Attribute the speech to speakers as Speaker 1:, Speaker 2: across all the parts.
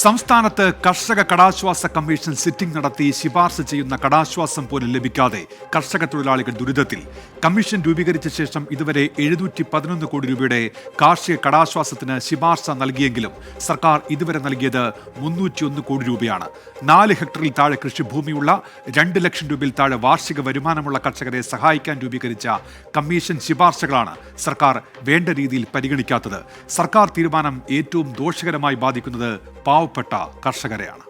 Speaker 1: സംസ്ഥാനത്ത് കർഷക കടാശ്വാസ commission sitting നടത്തി ശുപാർശ ചെയ്യുന്ന കടാശ്വാസം പോലും ലഭിക്കാതെ കർഷക തൊഴിലാളികൾ ദുരിതത്തിൽ. കമ്മീഷൻ രൂപീകരിച്ച ശേഷം ഇതുവരെ 711 കോടി രൂപയുടെ കാർഷിക കടാശ്വാസത്തിന് ശുപാർശ നൽകിയെങ്കിലും സർക്കാർ ഇതുവരെ നൽകിയത് 301 കോടി രൂപയാണ്. 4 ഹെക്ടറിൽ താഴെ കൃഷിഭൂമിയുള്ള 2 ലക്ഷം രൂപയിൽ താഴെ വാർഷിക വരുമാനമുള്ള കർഷകരെ സഹായിക്കാൻ രൂപീകരിച്ച കമ്മീഷൻ ശുപാർശകളാണ് സർക്കാർ വേണ്ട രീതിയിൽ പരിഗണിക്കാത്തത്. സർക്കാർ തീരുമാനം ഏറ്റവും ദോഷകരമായി ബാധിക്കുന്നത് പാവപ്പെട്ട കർഷകരെയാണ്.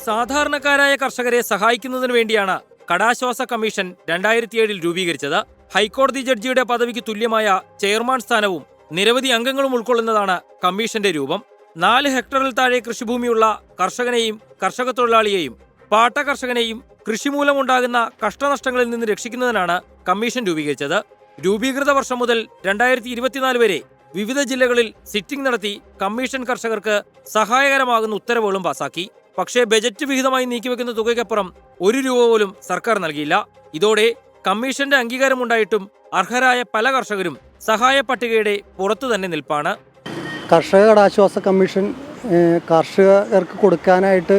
Speaker 2: സാധാരണക്കാരായ കർഷകരെ സഹായിക്കുന്നതിന് വേണ്ടിയാണ് കടാശ്വാസ കമ്മീഷൻ 2007 രൂപീകരിച്ചത്. ഹൈക്കോടതി ജഡ്ജിയുടെ പദവിക്ക് തുല്യമായ ചെയർമാൻ സ്ഥാനവും നിരവധി അംഗങ്ങളും ഉൾക്കൊള്ളുന്നതാണ് കമ്മീഷന്റെ രൂപം. 4 ഹെക്ടറിൽ താഴെ കൃഷിഭൂമിയുള്ള കർഷകനെയും കർഷക തൊഴിലാളിയെയും പാട്ട കർഷകനെയും കൃഷി മൂലമുണ്ടാകുന്ന കഷ്ടനഷ്ടങ്ങളിൽ നിന്ന് രക്ഷിക്കുന്നതിനാണ് കമ്മീഷൻ രൂപീകരിച്ചത്. രൂപീകൃത വർഷം മുതൽ 2024 വരെ വിവിധ ജില്ലകളിൽ സിറ്റിംഗ് നടത്തി കമ്മീഷൻ കർഷകർക്ക് സഹായകരമാകുന്ന ഉത്തരവുകളും പാസാക്കി. പക്ഷേ ബജറ്റ് വിഹിതമായി നീക്കിവെക്കുന്ന തുകയ്ക്കപ്പുറം 1 രൂപ പോലും സർക്കാർ നൽകിയില്ല. ഇതോടെ കമ്മീഷന്റെ അംഗീകാരമുണ്ടായിട്ടും അർഹരായ പല കർഷകരും സഹായ പട്ടികയുടെ പുറത്തു തന്നെ നിൽപ്പാണ്.
Speaker 3: കർഷക കടാശ്വാസ കമ്മീഷൻ കർഷകർക്ക് കൊടുക്കാനായിട്ട്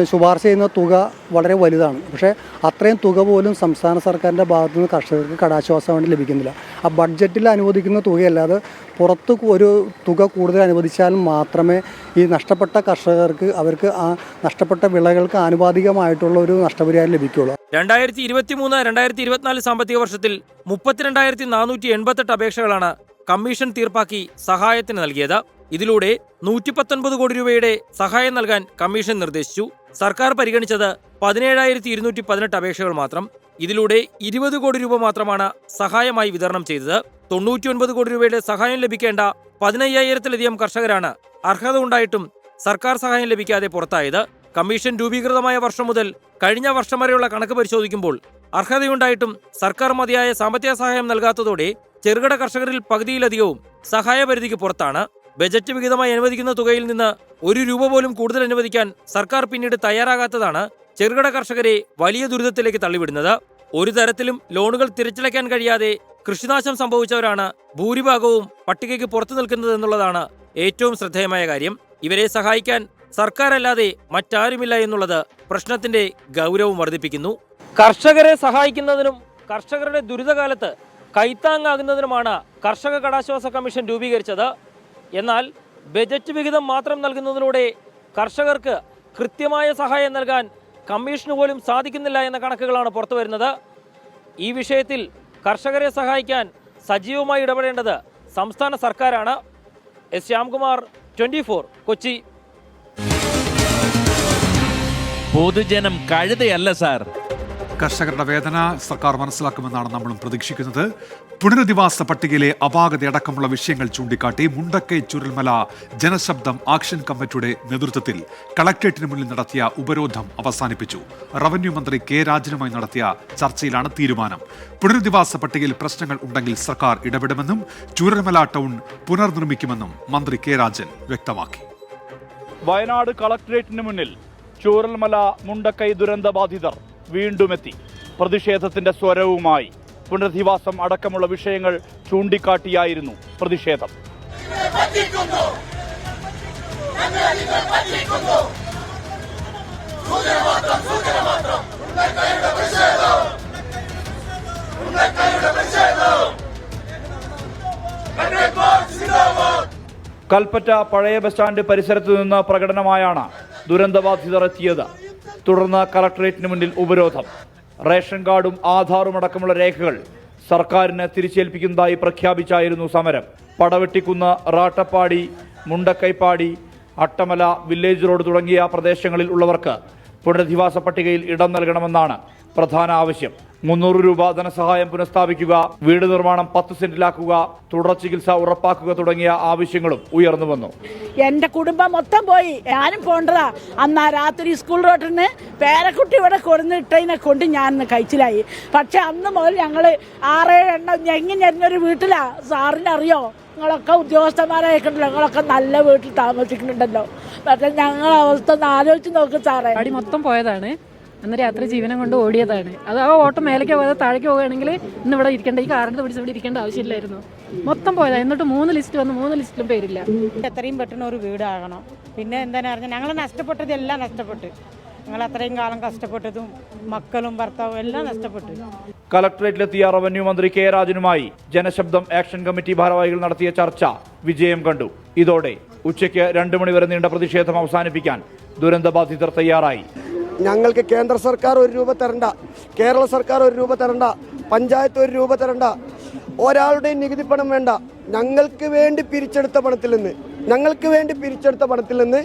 Speaker 3: ശുപാർശ ചെയ്യുന്ന തുക വളരെ വലുതാണ്. പക്ഷേ അത്രയും തുക പോലും സംസ്ഥാന സർക്കാരിൻ്റെ ഭാഗത്തു നിന്ന് കർഷകർക്ക് കടാശ്വാസം വേണ്ടി ലഭിക്കുന്നില്ല. ആ ബഡ്ജറ്റിൽ അനുവദിക്കുന്ന തുകയല്ലാതെ പുറത്ത് ഒരു തുക കൂടുതൽ അനുവദിച്ചാൽ മാത്രമേ ഈ നഷ്ടപ്പെട്ട കർഷകർക്ക് അവർക്ക് ആ നഷ്ടപ്പെട്ട വിളകൾക്ക് ആനുപാതികമായിട്ടുള്ള ഒരു നഷ്ടപരിഹാരം ലഭിക്കുകയുള്ളൂ.
Speaker 2: 2023-2024 സാമ്പത്തിക വർഷത്തിൽ 32,488 അപേക്ഷകളാണ് കമ്മീഷൻ തീർപ്പാക്കി സഹായത്തിന് നൽകിയത്. ഇതിലൂടെ 119 കോടി രൂപയുടെ സഹായം നൽകാൻ കമ്മീഷൻ നിർദ്ദേശിച്ചു. സർക്കാർ പരിഗണിച്ചത് 17,218 അപേക്ഷകൾ മാത്രം. ഇതിലൂടെ 20 കോടി രൂപ മാത്രമാണ് സഹായമായി വിതരണം ചെയ്തത്. 99 കോടി രൂപയുടെ സഹായം ലഭിക്കേണ്ട 15,000-ലധികം കർഷകരാണ് അർഹത ഉണ്ടായിട്ടും സർക്കാർ സഹായം ലഭിക്കാതെ പുറത്തായത്. കമ്മീഷൻ രൂപീകൃതമായ വർഷം മുതൽ കഴിഞ്ഞ വർഷം വരെയുള്ള കണക്ക് പരിശോധിക്കുമ്പോൾ അർഹതയുണ്ടായിട്ടും സർക്കാർ മതിയായ സാമ്പത്തിക സഹായം നൽകാത്തതോടെ ചെറുകിട കർഷകരിൽ പകുതിയിലധികവും സഹായപരിധിക്ക് പുറത്താണ്. ബജറ്റ് വിഹിതമായി അനുവദിക്കുന്ന തുകയിൽ നിന്ന് 1 രൂപ പോലും കൂടുതൽ അനുവദിക്കാൻ സർക്കാർ പിന്നീട് തയ്യാറാകാത്തതാണ് ചെറുകിട കർഷകരെ വലിയ ദുരിതത്തിലേക്ക് തള്ളിവിടുന്നത്. ഒരു തരത്തിലും ലോണുകൾ തിരിച്ചടയ്ക്കാൻ കഴിയാതെ കൃഷിനാശം സംഭവിച്ചവരാണ് ഭൂരിഭാഗവും പട്ടികയ്ക്ക് പുറത്തു നിൽക്കുന്നതെന്നുള്ളതാണ് ഏറ്റവും ശ്രദ്ധേയമായ കാര്യം. ഇവരെ സഹായിക്കാൻ സർക്കാരല്ലാതെ മറ്റാരുമില്ല എന്നുള്ളത് പ്രശ്നത്തിന്റെ ഗൗരവം വർദ്ധിപ്പിക്കുന്നു. കർഷകരെ സഹായിക്കുന്നതിനും കർഷകരുടെ ദുരിതകാലത്ത് കൈത്താങ്ങാകുന്നതിനുമാണ് കർഷക കടാശ്വാസ കമ്മീഷൻ രൂപീകരിച്ചത്. എന്നാൽ ബജറ്റ് വിഹിതം മാത്രം നൽകുന്നതിലൂടെ കർഷകർക്ക് കൃത്യമായ സഹായം നൽകാൻ കമ്മീഷന് പോലും സാധിക്കുന്നില്ല എന്ന കണക്കുകളാണ് പുറത്തുവരുന്നത്. ഈ വിഷയത്തിൽ കർഷകരെ സഹായിക്കാൻ സജീവമായി ഇടപെടേണ്ടത് സംസ്ഥാന സർക്കാരാണ്. എസ് ശ്യാംകുമാർ, 24, കൊച്ചി.
Speaker 4: പൊതുജനം കഴുതയല്ല സാർ.
Speaker 1: കർഷകരുടെ വേദന സർക്കാർ മനസ്സിലാക്കുമെന്നാണ് നമ്മളും പ്രതീക്ഷിക്കുന്നത്. പുനരധിവാസ പട്ടികയിലെ അപാകതയടക്കമുള്ള വിഷയങ്ങൾ ചൂണ്ടിക്കാട്ടി മുണ്ടക്കൈ ചുരൽമല ജനശബ്ദം ആക്ഷൻ കമ്മിറ്റിയുടെ നേതൃത്വത്തിൽ കളക്ടറേറ്റിന് മുന്നിൽ നടത്തിയ ഉപരോധം അവസാനിപ്പിച്ചു. റവന്യൂ മന്ത്രി കെ രാജനുമായി നടത്തിയ ചർച്ചയിലാണ് തീരുമാനം. പുനരധിവാസ പട്ടികയിൽ പ്രശ്നങ്ങൾ ഉണ്ടെങ്കിൽ സർക്കാർ ഇടപെടുമെന്നും ചുരൽമല ടൗൺ പുനർനിർമ്മിക്കുമെന്നും മന്ത്രി കെ രാജൻ വ്യക്തമാക്കി.
Speaker 5: വയനാട് കളക്ടറേറ്റിന് മുന്നിൽ ചൂരൽമല മുണ്ടക്കൈ ദുരന്ത ബാധിതർ വീണ്ടുമെത്തി. പ്രതിഷേധത്തിന്റെ സ്വരവുമായി പുനരധിവാസം അടക്കമുള്ള വിഷയങ്ങൾ ചൂണ്ടിക്കാട്ടിയായിരുന്നു പ്രതിഷേധം. കൽപ്പറ്റ പഴയ ബസ് സ്റ്റാൻഡ് പരിസരത്തു നിന്ന് പ്രകടനമായാണ് ദുരന്തബാധിതർ എത്തിയത്. തുടർന്ന് കളക്ടറേറ്റിന് മുന്നിൽ ഉപരോധം. റേഷൻ കാർഡും ആധാറും അടക്കമുള്ള രേഖകൾ സർക്കാരിന് തിരിച്ചേൽപ്പിക്കുന്നതായി പ്രഖ്യാപിച്ചായിരുന്നു സമരം. പടവെട്ടിക്കുന്ന്, റാട്ടപ്പാടി, മുണ്ടക്കൈപ്പാടി, അട്ടമല, വില്ലേജ് റോഡ് തുടങ്ങിയ പ്രദേശങ്ങളിൽ ഉള്ളവർക്ക് പുനരധിവാസ പട്ടികയിൽ ഇടം നൽകണമെന്നാണ് പ്രധാന ആവശ്യം. 300 രൂപ ധനസഹായം പുനഃസ്ഥാപിക്കുക, വീട് നിർമ്മാണം 10 സെന്റിലാക്കുക, തുടർ ചികിത്സ ഉറപ്പാക്കുക തുടങ്ങിയ ആവശ്യങ്ങളും ഉയർന്നു വന്നു.
Speaker 6: എന്റെ കുടുംബം മൊത്തം പോയി, ഞാനും പോണ്ടതാ. അന്നാ രാത്രി സ്കൂൾ റോട്ടിന് പേരക്കുട്ടി ഇവിടെ കൊടുന്നിട്ടതിനെ കൊണ്ട് ഞാൻ കഴിച്ചിലായി. പക്ഷെ അന്ന് മുതൽ ഞങ്ങൾ 6-7 എണ്ണം ഞെങ്ങിഞ്ഞൊരു വീട്ടിലാ. സാറിനറിയോ, നിങ്ങളൊക്കെ ഉദ്യോഗസ്ഥന്മാരായിക്കണ്ടല്ലോ, നിങ്ങളൊക്കെ നല്ല വീട്ടിൽ താമസിക്കുന്നുണ്ടല്ലോ. പക്ഷെ ഞങ്ങളെ അവസ്ഥ ഒന്ന് ആലോചിച്ച് നോക്കും സാറേ.
Speaker 7: അടി മൊത്തം പോയതാണ്. അന്ന് രാത്രി ജീവനം കൊണ്ട് ഓടിയതാണ്. അത് ആ ഓട്ടം മേലേക്ക് പോയത് താഴേക്ക് പോകുകയാണെങ്കിൽ ഇന്ന് ഇവിടെ ഇരിക്കേണ്ട, ഈ കാറിൻ്റെ പിടിച്ച് ഇവിടെ ഇരിക്കേണ്ട ആവശ്യമില്ലായിരുന്നു. മൊത്തം പോയതാ. എന്നിട്ട് 3 ലിസ്റ്റ് വന്ന് 3 ലിസ്റ്റിലും പേരില്ല.
Speaker 8: എത്രയും പെട്ടെന്ന് ഒരു വീടാകണം. പിന്നെ എന്താണെന്ന് പറഞ്ഞാൽ ഞങ്ങൾ നഷ്ടപ്പെട്ടതെല്ലാം നഷ്ടപ്പെട്ടു. ഞങ്ങൾ അത്രയും കാലം കഷ്ടപ്പെട്ടതും മക്കളും ഭർത്താവും എല്ലാം നഷ്ടപ്പെട്ടു.
Speaker 5: കളക്ടറേറ്റിലെത്തിയ റവന്യൂ മന്ത്രി കെ രാജനുമായി ജനശബ്ദം ആക്ഷൻ കമ്മിറ്റി ഭാരവാഹികൾ നടത്തിയ ചർച്ച വിജയം കണ്ടു. ഇതോടെ ഉച്ചയ്ക്ക് 2 മണി വരെ നീണ്ട പ്രതിഷേധം അവസാനിപ്പിക്കാൻ ദുരന്തബാധിതർ തയ്യാറായി.
Speaker 9: ഞങ്ങൾക്ക് കേന്ദ്ര സർക്കാർ 1 രൂപ തരണ്ട, കേരള സർക്കാർ 1 രൂപ തരണ്ട, പഞ്ചായത്ത് 1 രൂപ തരണ്ട, ഒരാളുടെയും നികുതി പണം വേണ്ട. ഞങ്ങൾക്ക് വേണ്ടി പിരിച്ചെടുത്ത പണത്തിൽ നിന്ന്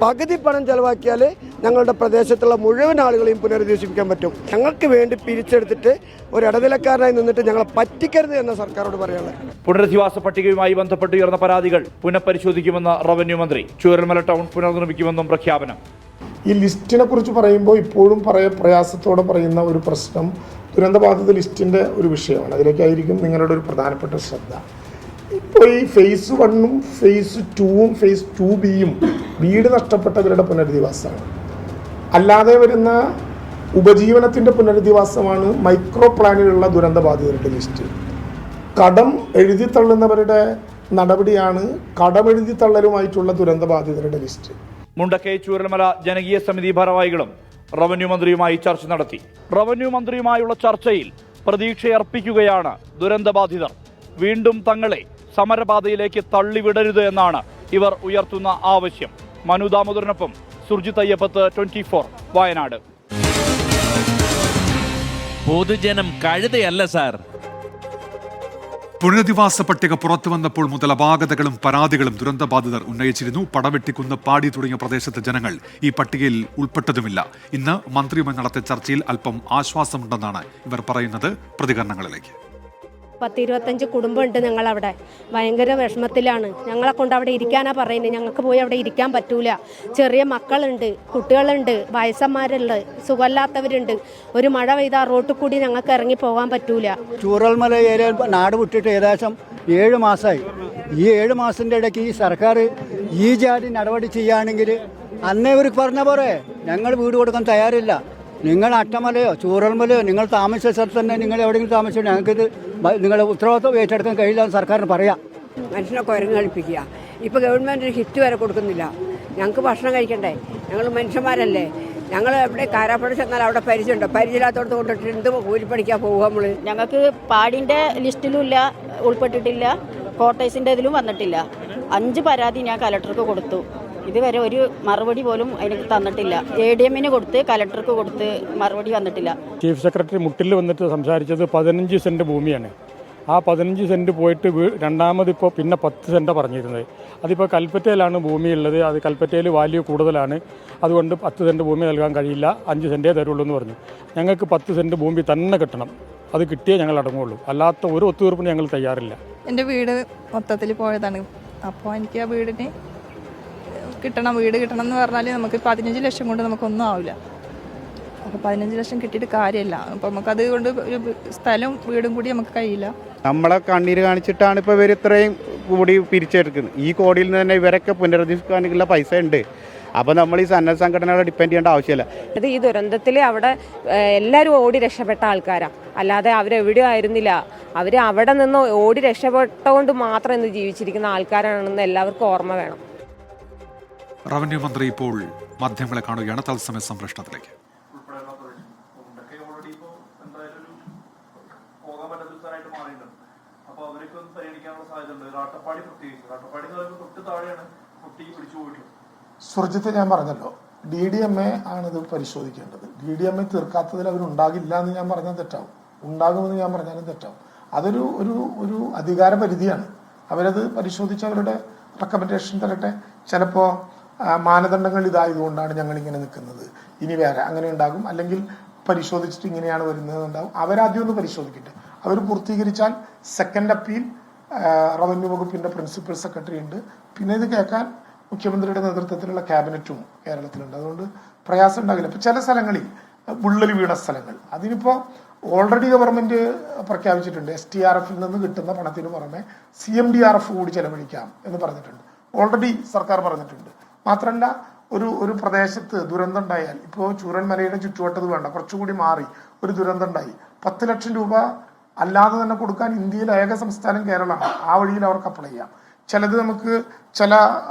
Speaker 9: പകുതി പണം ചെലവാക്കിയാൽ ഞങ്ങളുടെ പ്രദേശത്തുള്ള മുഴുവൻ ആളുകളെയും പുനരധിവസിപ്പിക്കാൻ പറ്റും. ഞങ്ങൾക്ക് വേണ്ടി പിരിച്ചെടുത്തിട്ട് ഒരു ഇടനിലക്കാരനായി നിന്നിട്ട് ഞങ്ങളെ പറ്റിക്കരുത് എന്ന സർക്കാരോട് പറയാനുള്ളത്.
Speaker 5: പുനരധിവാസ പട്ടികയുമായി ബന്ധപ്പെട്ട് ഉയർന്ന പരാതികൾ പുനഃപരിശോധിക്കുമെന്ന് റവന്യൂ മന്ത്രി. ചൂരൽമല ടൗൺ പുനർനിർമ്മിക്കുമെന്നും പ്രഖ്യാപനം.
Speaker 10: ഈ ലിസ്റ്റിനെ കുറിച്ച് പറയുമ്പോൾ ഇപ്പോഴും പ്രയാസത്തോടെ പറയുന്ന ഒരു പ്രശ്നം ദുരന്തബാധിത ലിസ്റ്റിൻ്റെ ഒരു വിഷയമാണ്. അതിലേക്കായിരിക്കും നിങ്ങളുടെ ഒരു പ്രധാനപ്പെട്ട ശ്രദ്ധ. ഇപ്പോൾ ഈ ഫേസ് 1ഉം ഫേസ് 2ഉം ഫേസ് 2Bയും വീട് നഷ്ടപ്പെട്ടവരുടെ പുനരധിവാസമാണ്. അല്ലാതെ വരുന്ന ഉപജീവനത്തിൻ്റെ പുനരധിവാസമാണ് മൈക്രോ പ്ലാനിലുള്ള ദുരന്തബാധിതരുടെ ലിസ്റ്റ്. കടം എഴുതിത്തള്ളുന്നവരുടെ നടപടിയാണ് കടമെഴുതിത്തള്ളലുമായിട്ടുള്ള ദുരന്തബാധിതരുടെ ലിസ്റ്റ്.
Speaker 5: മുണ്ടക്കൈ ചൂരൽമല ജനകീയ സമിതി ഭാരവാഹികളും റവന്യൂ മന്ത്രിയുമായി ചർച്ച നടത്തി. റവന്യൂ മന്ത്രിയുമായുള്ള ചർച്ചയിൽ പ്രതീക്ഷയർപ്പിക്കുകയാണ് ദുരന്തബാധിതർ. വീണ്ടും തങ്ങളെ സമരപാതയിലേക്ക് തള്ളിവിടരുത് എന്നാണ് ഇവർ ഉയർത്തുന്ന ആവശ്യം. മനു ദാമോദരനൊപ്പം സുർജിത് അയ്യപ്പത്ത്, 24 വയനാട്.
Speaker 4: പൊതുജനം കഴുതയല്ല സാർ.
Speaker 1: പുനരധിവാസ പട്ടിക പുറത്തു വന്നപ്പോൾ മുതൽ അപാകതകളും പരാതികളും ദുരന്തബാധിതർ ഉന്നയിച്ചിരുന്നു. പടവെട്ടിക്കുന്ന്, പാടി തുടങ്ങിയ പ്രദേശത്തെ ജനങ്ങൾ ഈ പട്ടികയിൽ ഉൾപ്പെട്ടതുമില്ല. ഇന്ന് മന്ത്രിയുമായി നടത്തിയ ചർച്ചയിൽ അല്പം ആശ്വാസമുണ്ടെന്നാണ് ഇവർ പറയുന്നത്. പ്രതികരണങ്ങളിലേക്ക്.
Speaker 11: 10-25 കുടുംബമുണ്ട് ഞങ്ങളവിടെ. ഭയങ്കര വിഷമത്തിലാണ്. ഞങ്ങളെ കൊണ്ട് അവിടെ ഇരിക്കാനാണ് പറയുന്നത്. ഞങ്ങൾക്ക് പോയി അവിടെ ഇരിക്കാൻ പറ്റൂല. ചെറിയ മക്കളുണ്ട്, കുട്ടികളുണ്ട്, വയസ്സന്മാരുണ്ട്, സുഖമില്ലാത്തവരുണ്ട്. ഒരു മഴ പെയ്താൽ റോട്ടിൽ കൂടി ഞങ്ങൾക്ക് ഇറങ്ങി പോകാൻ പറ്റൂല.
Speaker 3: ചൂരൽമല ഏരിയ നാട് വിട്ടിട്ട് ഏകദേശം 7 മാസമായി. ഈ 7 മാസത്തിൻ്റെ ഇടയ്ക്ക് ഈ സർക്കാർ ഈ ജാതി നടപടി ചെയ്യുകയാണെങ്കിൽ അന്നേ ഇവർ പറഞ്ഞ പോലെ ഞങ്ങൾ വീട് കൊടുക്കാൻ തയ്യാറില്ല. നിങ്ങൾ അട്ടമലയോ ചൂരൽമലയോ നിങ്ങൾ താമസിച്ച സ്ഥലത്ത് തന്നെ നിങ്ങൾ എവിടെയെങ്കിലും താമസിച്ചോ ഞങ്ങൾക്കിത് നിങ്ങളുടെ ഉത്തരവാദിത്വം ഏറ്റെടുക്കാൻ കഴിയില്ല എന്ന് സർക്കാരിന് പറയാം.
Speaker 11: മനുഷ്യനെ കുരങ്ങ് കളിപ്പിക്കുക. ഇപ്പോൾ ഗവൺമെൻറ് ഹിറ്റ് വരെ കൊടുക്കുന്നില്ല. ഞങ്ങൾക്ക് ഭക്ഷണം കഴിക്കണ്ടേ? ഞങ്ങൾ മനുഷ്യന്മാരല്ലേ? ഞങ്ങൾ എവിടെ കാരാപ്പുഴ ചെന്നാൽ അവിടെ പരിചയമുണ്ടോ? പരിചയമില്ലാത്തടത്ത് കൊണ്ടിട്ട് എന്ത് കൂലിപ്പണിക്കാൻ പോകുക നമ്മൾ?
Speaker 8: ഞങ്ങൾക്ക് പാടിൻ്റെ ലിസ്റ്റിലും ഇല്ല, ഉൾപ്പെട്ടിട്ടില്ല, കോട്ടേഴ്സിൻ്റെ ഇതിലും വന്നിട്ടില്ല. 5 പരാതി ഞാൻ കലക്ടർക്ക് കൊടുത്തു. ഇതുവരെ ഒരു മറുപടി പോലും എനിക്ക് തന്നിട്ടില്ല. ADM-ന് കൊടുത്ത്, കലക്ടർക്ക് കൊടുത്ത്, മറുപടി വന്നിട്ടില്ല.
Speaker 10: ചീഫ് സെക്രട്ടറി മുട്ടിൽ വന്നിട്ട് സംസാരിച്ചത് 15 സെൻറ്റ് ഭൂമിയാണ്. ആ 15 സെൻറ്റ് പോയിട്ട് രണ്ടാമതിപ്പോൾ പിന്നെ 10 സെൻറ്റാണ് പറഞ്ഞിരുന്നത്. അതിപ്പോൾ കൽപ്പറ്റയിലാണ് ഭൂമിയുള്ളത്. അത് കൽപ്പറ്റയിൽ വാല്യൂ കൂടുതലാണ്. അതുകൊണ്ട് 10 സെൻറ്റ് ഭൂമി നൽകാൻ കഴിയില്ല, 5 സെൻറ്റേ തരുള്ളൂ എന്ന് പറഞ്ഞു. ഞങ്ങൾക്ക് 10 സെൻറ്റ് ഭൂമി തന്നെ കിട്ടണം. അത് കിട്ടിയേ ഞങ്ങൾ അടങ്ങുള്ളൂ. അല്ലാത്ത ഒരു ഒത്തുതീർപ്പിന് ഞങ്ങൾ തയ്യാറില്ല.
Speaker 7: എൻ്റെ വീട് മൊത്തത്തിൽ പോയതാണ്. അപ്പോൾ എനിക്ക് ആ വീടിന് കിട്ടണം. വീട് കിട്ടണം എന്ന് പറഞ്ഞാൽ നമുക്ക് 15 ലക്ഷം കൊണ്ട് നമുക്കൊന്നും ആവില്ല. അപ്പോൾ 15 ലക്ഷം കിട്ടിയിട്ട് കാര്യമില്ല. അപ്പോൾ നമുക്കത് കൊണ്ട് ഒരു സ്ഥലം വീടും കൂടി നമുക്ക് കഴിയില്ല.
Speaker 9: നമ്മളെ കണ്ണീര് കാണിച്ചിട്ടാണ് ഇപ്പോൾ ഇവർ ഇത്രയും കൂടി പിരിച്ചെടുക്കുന്നത്. ഈ കോടിയിൽ നിന്ന് തന്നെ ഇവരൊക്കെ പുനരധിവസിക്കാനുള്ള പൈസ ഉണ്ട്. അപ്പോൾ നമ്മൾ ഈ സന്നദ്ധ സംഘടനകളെ ഡിപ്പെൻഡ് ചെയ്യേണ്ട ആവശ്യമില്ല.
Speaker 11: ഇത് ഈ ദുരന്തത്തിൽ അവിടെ എല്ലാവരും ഓടി രക്ഷപ്പെട്ട ആൾക്കാരാണ്. അല്ലാതെ അവരെവിടെയും ആയിരുന്നില്ല. അവർ അവിടെ നിന്ന് ഓടി രക്ഷപ്പെട്ടതുകൊണ്ട് മാത്രം ഇന്ന് ജീവിച്ചിരിക്കുന്ന ആൾക്കാരാണെന്ന് എല്ലാവർക്കും ഓർമ്മ വേണം.
Speaker 1: റവന്യൂ മന്ത്രി ഇപ്പോൾ മാധ്യമങ്ങളെ കാണുകയാണ്. തത്സമയ സംപ്രേഷണത്തിലേക്ക്.
Speaker 10: സുർജിത്ത്, ഞാൻ പറഞ്ഞല്ലോ, DDMA ആണിത് പരിശോധിക്കേണ്ടത്. DDMA തീർക്കാത്തതിൽ അവരുണ്ടാകില്ല എന്ന് ഞാൻ പറഞ്ഞാൽ തെറ്റാവും, ഉണ്ടാകുമെന്ന് ഞാൻ പറഞ്ഞാലും തെറ്റാവും. അതൊരു ഒരു ഒരു അധികാര പരിധിയാണ്. അവരത് പരിശോധിച്ച് അവരുടെ റെക്കമെൻഡേഷൻ തരട്ടെ. ചിലപ്പോൾ മാനദണ്ഡങ്ങൾ ഇതായതുകൊണ്ടാണ് ഞങ്ങളിങ്ങനെ നിൽക്കുന്നത്, ഇനി വേറെ അങ്ങനെ ഉണ്ടാകും, അല്ലെങ്കിൽ പരിശോധിച്ചിട്ട് ഇങ്ങനെയാണ് വരുന്നതുണ്ടാകും. അവരാദ്യം ഒന്ന് പരിശോധിക്കട്ടെ. അവർ പൂർത്തീകരിച്ചാൽ സെക്കൻഡ് അപ്പീൽ റവന്യൂ വകുപ്പിൻ്റെ പ്രിൻസിപ്പൽ സെക്രട്ടറി ഉണ്ട്. പിന്നെ ഇത് കേൾക്കാൻ മുഖ്യമന്ത്രിയുടെ നേതൃത്വത്തിലുള്ള ക്യാബിനറ്റും കേരളത്തിലുണ്ട്. അതുകൊണ്ട് പ്രയാസം ഉണ്ടാകില്ല. ഇപ്പം ചില സ്ഥലങ്ങളിൽ വിള്ളൽ വീണ സ്ഥലങ്ങൾ, അതിനിപ്പോൾ ഓൾറെഡി ഗവൺമെൻറ് പ്രഖ്യാപിച്ചിട്ടുണ്ട്. STRF-ൽ നിന്ന് കിട്ടുന്ന പണത്തിന് പുറമെ CMDRF കൂടി ചെലവഴിക്കാം എന്ന് പറഞ്ഞിട്ടുണ്ട്. ഓൾറെഡി സർക്കാർ പറഞ്ഞിട്ടുണ്ട്. മാത്രമല്ല, ഒരു പ്രദേശത്ത് ദുരന്തം ഉണ്ടായാൽ, ഇപ്പോൾ ചൂരൽമലയുടെ ചുറ്റുവട്ടത് വേണ്ട, കുറച്ചുകൂടി മാറി ഒരു ദുരന്തം ഉണ്ടായി, 10 ലക്ഷം രൂപ അല്ലാതെ തന്നെ കൊടുക്കാൻ ഇന്ത്യയിലെ ഏക സംസ്ഥാനം കേരളമാണ്. ആ വഴിയിൽ അവർക്ക് അപ്ലൈ ചെയ്യാം. ചിലത് നമുക്ക് ചില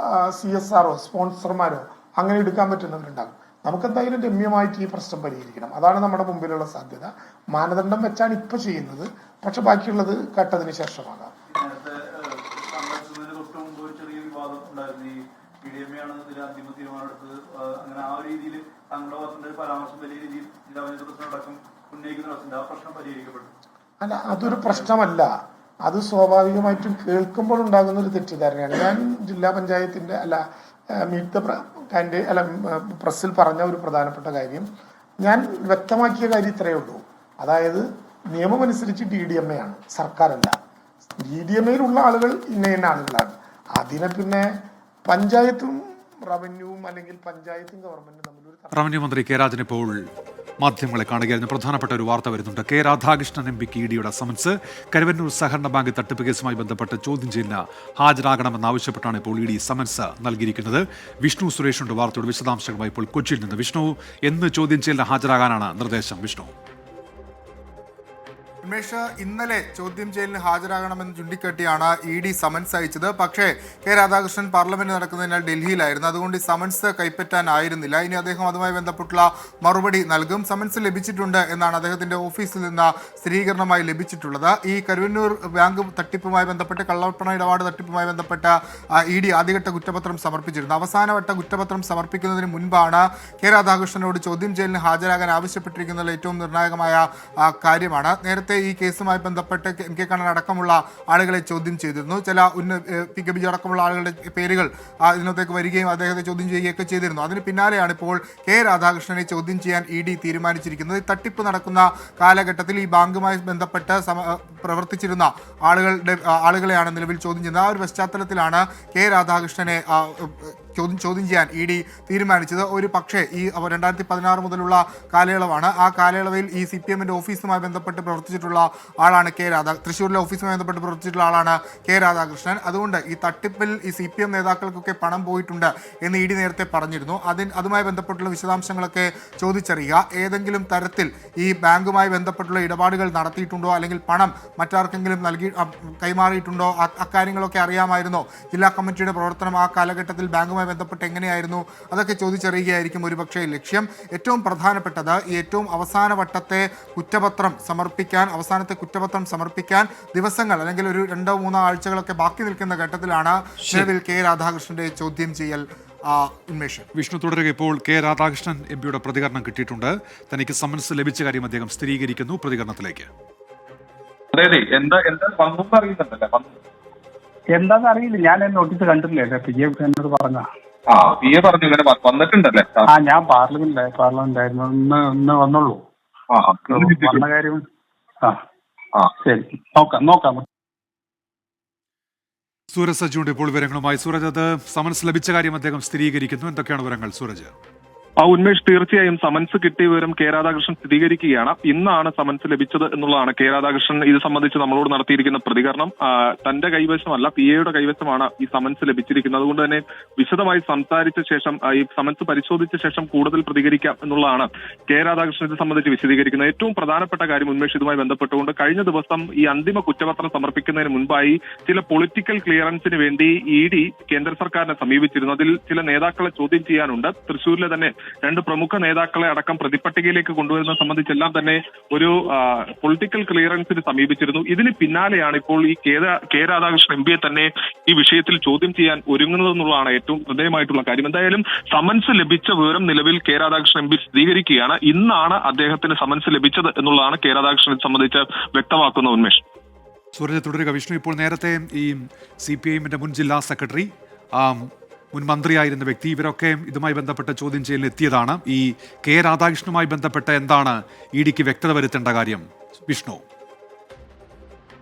Speaker 10: CSRO സ്പോൺസർമാരോ അങ്ങനെ എടുക്കാൻ പറ്റുന്നവരുണ്ടാകും. നമുക്കെന്തായാലും രമ്യമായിട്ട് ഈ പ്രശ്നം പരിഹരിക്കണം. അതാണ് നമ്മുടെ മുമ്പിലുള്ള സാധ്യത. മാനദണ്ഡം വെച്ചാണ് ഇപ്പൊ ചെയ്യുന്നത്. പക്ഷെ ബാക്കിയുള്ളത് കേട്ടതിന് ശേഷമാകാം. അല്ല, അതൊരു പ്രശ്നമല്ല. അത് സ്വാഭാവികമായിട്ടും കേൾക്കുമ്പോൾ ഉണ്ടാകുന്ന ഒരു തെറ്റിദ്ധാരണയാണ്. ഞാൻ ജില്ലാ പഞ്ചായത്തിന്റെ മീറ്റ് പ്രസ്സിൽ പറഞ്ഞ ഒരു പ്രധാനപ്പെട്ട കാര്യം ഞാൻ വ്യക്തമാക്കിയ കാര്യം ഇത്രയേ ഉള്ളൂ. അതായത് നിയമമനുസരിച്ച് DDMA ആണ്, സർക്കാരല്ല. DDMAയിലുള്ള ആളുകൾ ഇന്ന ആളുകളാണ്. അതിനെ പിന്നെ പഞ്ചായത്തും റവന്യൂവും അല്ലെങ്കിൽ പഞ്ചായത്തും ഗവൺമെന്റും തമ്മിലൊരു
Speaker 1: റവന്യൂ മന്ത്രി കെ രാജൻ ഇപ്പോൾ മാധ്യമങ്ങളെ കാണുകയായിരുന്നു. പ്രധാനപ്പെട്ട ഒരു വാർത്ത വരുന്നുണ്ട്. കെ രാധാകൃഷ്ണൻ MP EDയുടെ സമൻസ്. കരുവന്നൂർ സഹകരണ ബാങ്ക് തട്ടിപ്പ് കേസുമായി ബന്ധപ്പെട്ട് ചോദ്യം ചെയ്യലിന് ഹാജരാകണമെന്നാവശ്യപ്പെട്ടാണ് ഇപ്പോൾ ED സമൻസ് നൽകിയിരിക്കുന്നത്. വിഷ്ണു സുരേഷുണ്ട് വാർത്തയുടെ വിശദാംശങ്ങളുമായി ഇപ്പോൾ കൊച്ചിയിൽ നിന്ന്. വിഷ്ണു, എന്ന് ചോദ്യം ചെയ്യലിന് ഹാജരാകാനാണ് നിർദ്ദേശം? വിഷ്ണു,
Speaker 12: ഉന്മേഷ്, ഇന്നലെ ചോദ്യം ചെയ്യലിന് ഹാജരാകണമെന്ന് ചൂണ്ടിക്കാട്ടിയാണ് ED സമൻസ് അയച്ചത്. പക്ഷേ കെ രാധാകൃഷ്ണൻ പാർലമെന്റ് നടക്കുന്നതിനാൽ ഡൽഹിയിലായിരുന്നു. അതുകൊണ്ട് ഈ സമൻസ് കൈപ്പറ്റാനായിരുന്നില്ല. ഇനി അദ്ദേഹം അതുമായി ബന്ധപ്പെട്ടുള്ള മറുപടി നൽകും. സമൻസ് ലഭിച്ചിട്ടുണ്ട് എന്നാണ് അദ്ദേഹത്തിന്റെ ഓഫീസിൽ നിന്ന് സ്ഥിരീകരണമായി ലഭിച്ചിട്ടുള്ളത്. ഈ കരുവന്നൂർ ബാങ്ക് തട്ടിപ്പുമായി ബന്ധപ്പെട്ട് കള്ളപ്പണ ഇടപാട് തട്ടിപ്പുമായി ബന്ധപ്പെട്ട ED ആദ്യഘട്ട കുറ്റപത്രം സമർപ്പിച്ചിരുന്നു. അവസാനവട്ട കുറ്റപത്രം സമർപ്പിക്കുന്നതിന് മുൻപാണ് കെ രാധാകൃഷ്ണനോട് ചോദ്യം ചെയ്യലിന് ഹാജരാകാൻ ആവശ്യപ്പെട്ടിരിക്കുന്നത്. ഏറ്റവും നിർണായകമായ കാര്യമാണ്. നേരത്തെ ഈ കേസുമായി ബന്ധപ്പെട്ട് MK കണ്ണൻ അടക്കമുള്ള ആളുകളെ ചോദ്യം ചെയ്തിരുന്നു. ചില PK ബിജു അടക്കമുള്ള ആളുകളുടെ പേരുകൾ ഇതിനകത്തേക്ക് വരികയും അദ്ദേഹത്തെ ചോദ്യം ചെയ്യുകയൊക്കെ ചെയ്തിരുന്നു. അതിന് പിന്നാലെയാണ് ഇപ്പോൾ കെ രാധാകൃഷ്ണനെ ചോദ്യം ചെയ്യാൻ ED തീരുമാനിച്ചിരിക്കുന്നത്. തട്ടിപ്പ് നടക്കുന്ന കാലഘട്ടത്തിൽ ഈ ബാങ്കുമായി ബന്ധപ്പെട്ട് പ്രവർത്തിച്ചിരുന്ന ആളുകളെയാണ് നിലവിൽ ചോദ്യം ചെയ്യുന്നത്. ആ ഒരു പശ്ചാത്തലത്തിലാണ് കെ രാധാകൃഷ്ണനെ ചോദ്യം ചെയ്യാൻ ED തീരുമാനിച്ചത്. ഒരു പക്ഷേ ഈ 2016 മുതലുള്ള കാലയളവാണ്. ആ കാലയളവിൽ ഈ CPMന്റെ ഓഫീസുമായി ബന്ധപ്പെട്ട് പ്രവർത്തിച്ചിട്ടുള്ള ആളാണ് തൃശ്ശൂരിലെ ഓഫീസുമായി ബന്ധപ്പെട്ട് പ്രവർത്തിച്ചിട്ടുള്ള ആളാണ് കെ രാധാകൃഷ്ണൻ. അതുകൊണ്ട് ഈ തട്ടിപ്പിൽ ഈ CPM നേതാക്കൾക്കൊക്കെ പണം പോയിട്ടുണ്ട് എന്ന് ED നേരത്തെ പറഞ്ഞിരുന്നു. അതുമായി ബന്ധപ്പെട്ടുള്ള വിശദാംശങ്ങളൊക്കെ ചോദിച്ചറിയുക. ഏതെങ്കിലും തരത്തിൽ ഈ ബാങ്കുമായി ബന്ധപ്പെട്ടുള്ള ഇടപാടുകൾ നടത്തിയിട്ടുണ്ടോ, അല്ലെങ്കിൽ പണം മറ്റാർക്കെങ്കിലും കൈമാറിയിട്ടുണ്ടോ, അക്കാര്യങ്ങളൊക്കെ അറിയാമായിരുന്നോ? ജില്ലാ കമ്മിറ്റിയുടെ പ്രവർത്തനം ആ കാലഘട്ടത്തിൽ ബാങ്കുമായി ബന്ധപ്പെട്ട് എങ്ങനെയായിരുന്നു? അതൊക്കെ ചോദിച്ചറിയുകയായിരിക്കും ഒരുപക്ഷേ ലക്ഷ്യം. ഏറ്റവും പ്രധാനപ്പെട്ടത് ഈ ഏറ്റവും അവസാനത്തെ കുറ്റപത്രം സമർപ്പിക്കാൻ ദിവസങ്ങൾ അല്ലെങ്കിൽ ഒരു 2-3 ആഴ്ചകളൊക്കെ ബാക്കി നിൽക്കുന്ന ഘട്ടത്തിലാണ് നിലവിൽ കെ രാധാകൃഷ്ണന്റെ ചോദ്യം ചെയ്യൽ. ഉന്മേഷ്,
Speaker 1: വിഷ്ണു തുടരുക. ഇപ്പോൾ കെ രാധാകൃഷ്ണൻ MPയുടെ പ്രതികരണം കിട്ടിയിട്ടുണ്ട്. തനിക്ക് സമൻസ് ലഭിച്ച കാര്യം അദ്ദേഹം സ്ഥിരീകരിക്കുന്നു. പ്രതികരണത്തിലേക്ക്.
Speaker 13: എന്താന്ന് അറിയില്ല, ഞാൻ നോട്ടീസ് കണ്ടിട്ടില്ല. PA എന്നോട് പറഞ്ഞ
Speaker 14: വന്നിട്ടുണ്ടല്ലേ?
Speaker 13: ഞാൻ പാർലമെന്റായിരുന്നു. ഇന്ന് വന്നുള്ളൂ. വന്ന കാര്യം ശരി, നോക്കാം.
Speaker 1: സൂരജ് സജ്ജുണ്ട് ഇപ്പോൾ വിവരങ്ങളുമായി. സൂരജ്, അത് സമൻസ് ലഭിച്ച കാര്യം അദ്ദേഹം സ്ഥിരീകരിക്കുന്നു. എന്തൊക്കെയാണ് വിവരങ്ങൾ സൂരജ്?
Speaker 14: ഉന്മേഷ്, തീർച്ചയായും സമൻസ് കിട്ടിയ വിവരം കെ രാധാകൃഷ്ണൻ സ്ഥിരീകരിക്കുകയാണ്. ഇന്നാണ് സമൻസ് ലഭിച്ചത് എന്നുള്ളതാണ് കെ രാധാകൃഷ്ണൻ ഇത് സംബന്ധിച്ച് നമ്മളോട് നടത്തിയിരിക്കുന്ന പ്രതികരണം. തന്റെ കൈവശമല്ല, PAയുടെ കൈവശമാണ് ഈ സമൻസ് ലഭിച്ചിരിക്കുന്നത്. അതുകൊണ്ട് തന്നെ വിശദമായി സംസാരിച്ച ശേഷം ഈ സമൻസ് പരിശോധിച്ച ശേഷം കൂടുതൽ പ്രതികരിക്കാം എന്നുള്ളതാണ് കെ രാധാകൃഷ്ണൻ ഇത് സംബന്ധിച്ച് വിശദീകരിക്കുന്നത്. ഏറ്റവും പ്രധാനപ്പെട്ട കാര്യം ഉന്മേഷ്, ഇതുമായി ബന്ധപ്പെട്ടുകൊണ്ട് കഴിഞ്ഞ ദിവസം ഈ അന്തിമ കുറ്റപത്രം സമർപ്പിക്കുന്നതിന് മുൻപായി ചില പൊളിറ്റിക്കൽ ക്ലിയറൻസിന് വേണ്ടി ED കേന്ദ്ര സർക്കാരിനെ സമീപിച്ചിരുന്നു. അതിൽ ചില നേതാക്കളെ ചോദ്യം ചെയ്യാനുണ്ട്. തൃശ്ശൂരിലെ തന്നെ 2 പ്രമുഖ നേതാക്കളെ അടക്കം പ്രതിപട്ടികയിലേക്ക് കൊണ്ടുവരുന്നത് സംബന്ധിച്ചെല്ലാം തന്നെ ഒരു പൊളിറ്റിക്കൽ ക്ലിയറൻസിന് സമീപിച്ചിരുന്നു. ഇതിന് പിന്നാലെയാണ് ഇപ്പോൾ ഈ കെ രാധാകൃഷ്ണൻ MPയെ തന്നെ ഈ വിഷയത്തിൽ ചോദ്യം ചെയ്യാൻ ഒരുങ്ങുന്നതെന്നുള്ളതാണ് ഏറ്റവും ഹൃദയമായിട്ടുള്ള കാര്യം. എന്തായാലും സമൻസ് ലഭിച്ച വിവരം നിലവിൽ കെ രാധാകൃഷ്ണൻ MP സ്ഥിരീകരിക്കുകയാണ്. ഇന്നാണ് അദ്ദേഹത്തിന് സമൻസ് ലഭിച്ചത് എന്നുള്ളതാണ് കെ രാധാകൃഷ്ണനെ സംബന്ധിച്ച് വ്യക്തമാക്കുന്ന ഉന്മേഷ്.
Speaker 1: സൂരജ് തുടരുക. വിഷ്ണു, ഇപ്പോൾ നേരത്തെ ഈ CPIMന്റെ മുൻ ജില്ലാ സെക്രട്ടറി, മുൻ മന്ത്രിയായിരുന്ന വ്യക്തി, ഇവരൊക്കെ ഇതുമായി ബന്ധപ്പെട്ട ചോദ്യം ചെയ്യലിൽ എത്തിയതാണ്. ഈ കെ രാധാകൃഷ്ണനുമായി ബന്ധപ്പെട്ട് എന്താണ് EDക്ക് വ്യക്തത വരുത്തേണ്ട കാര്യം വിഷ്ണു?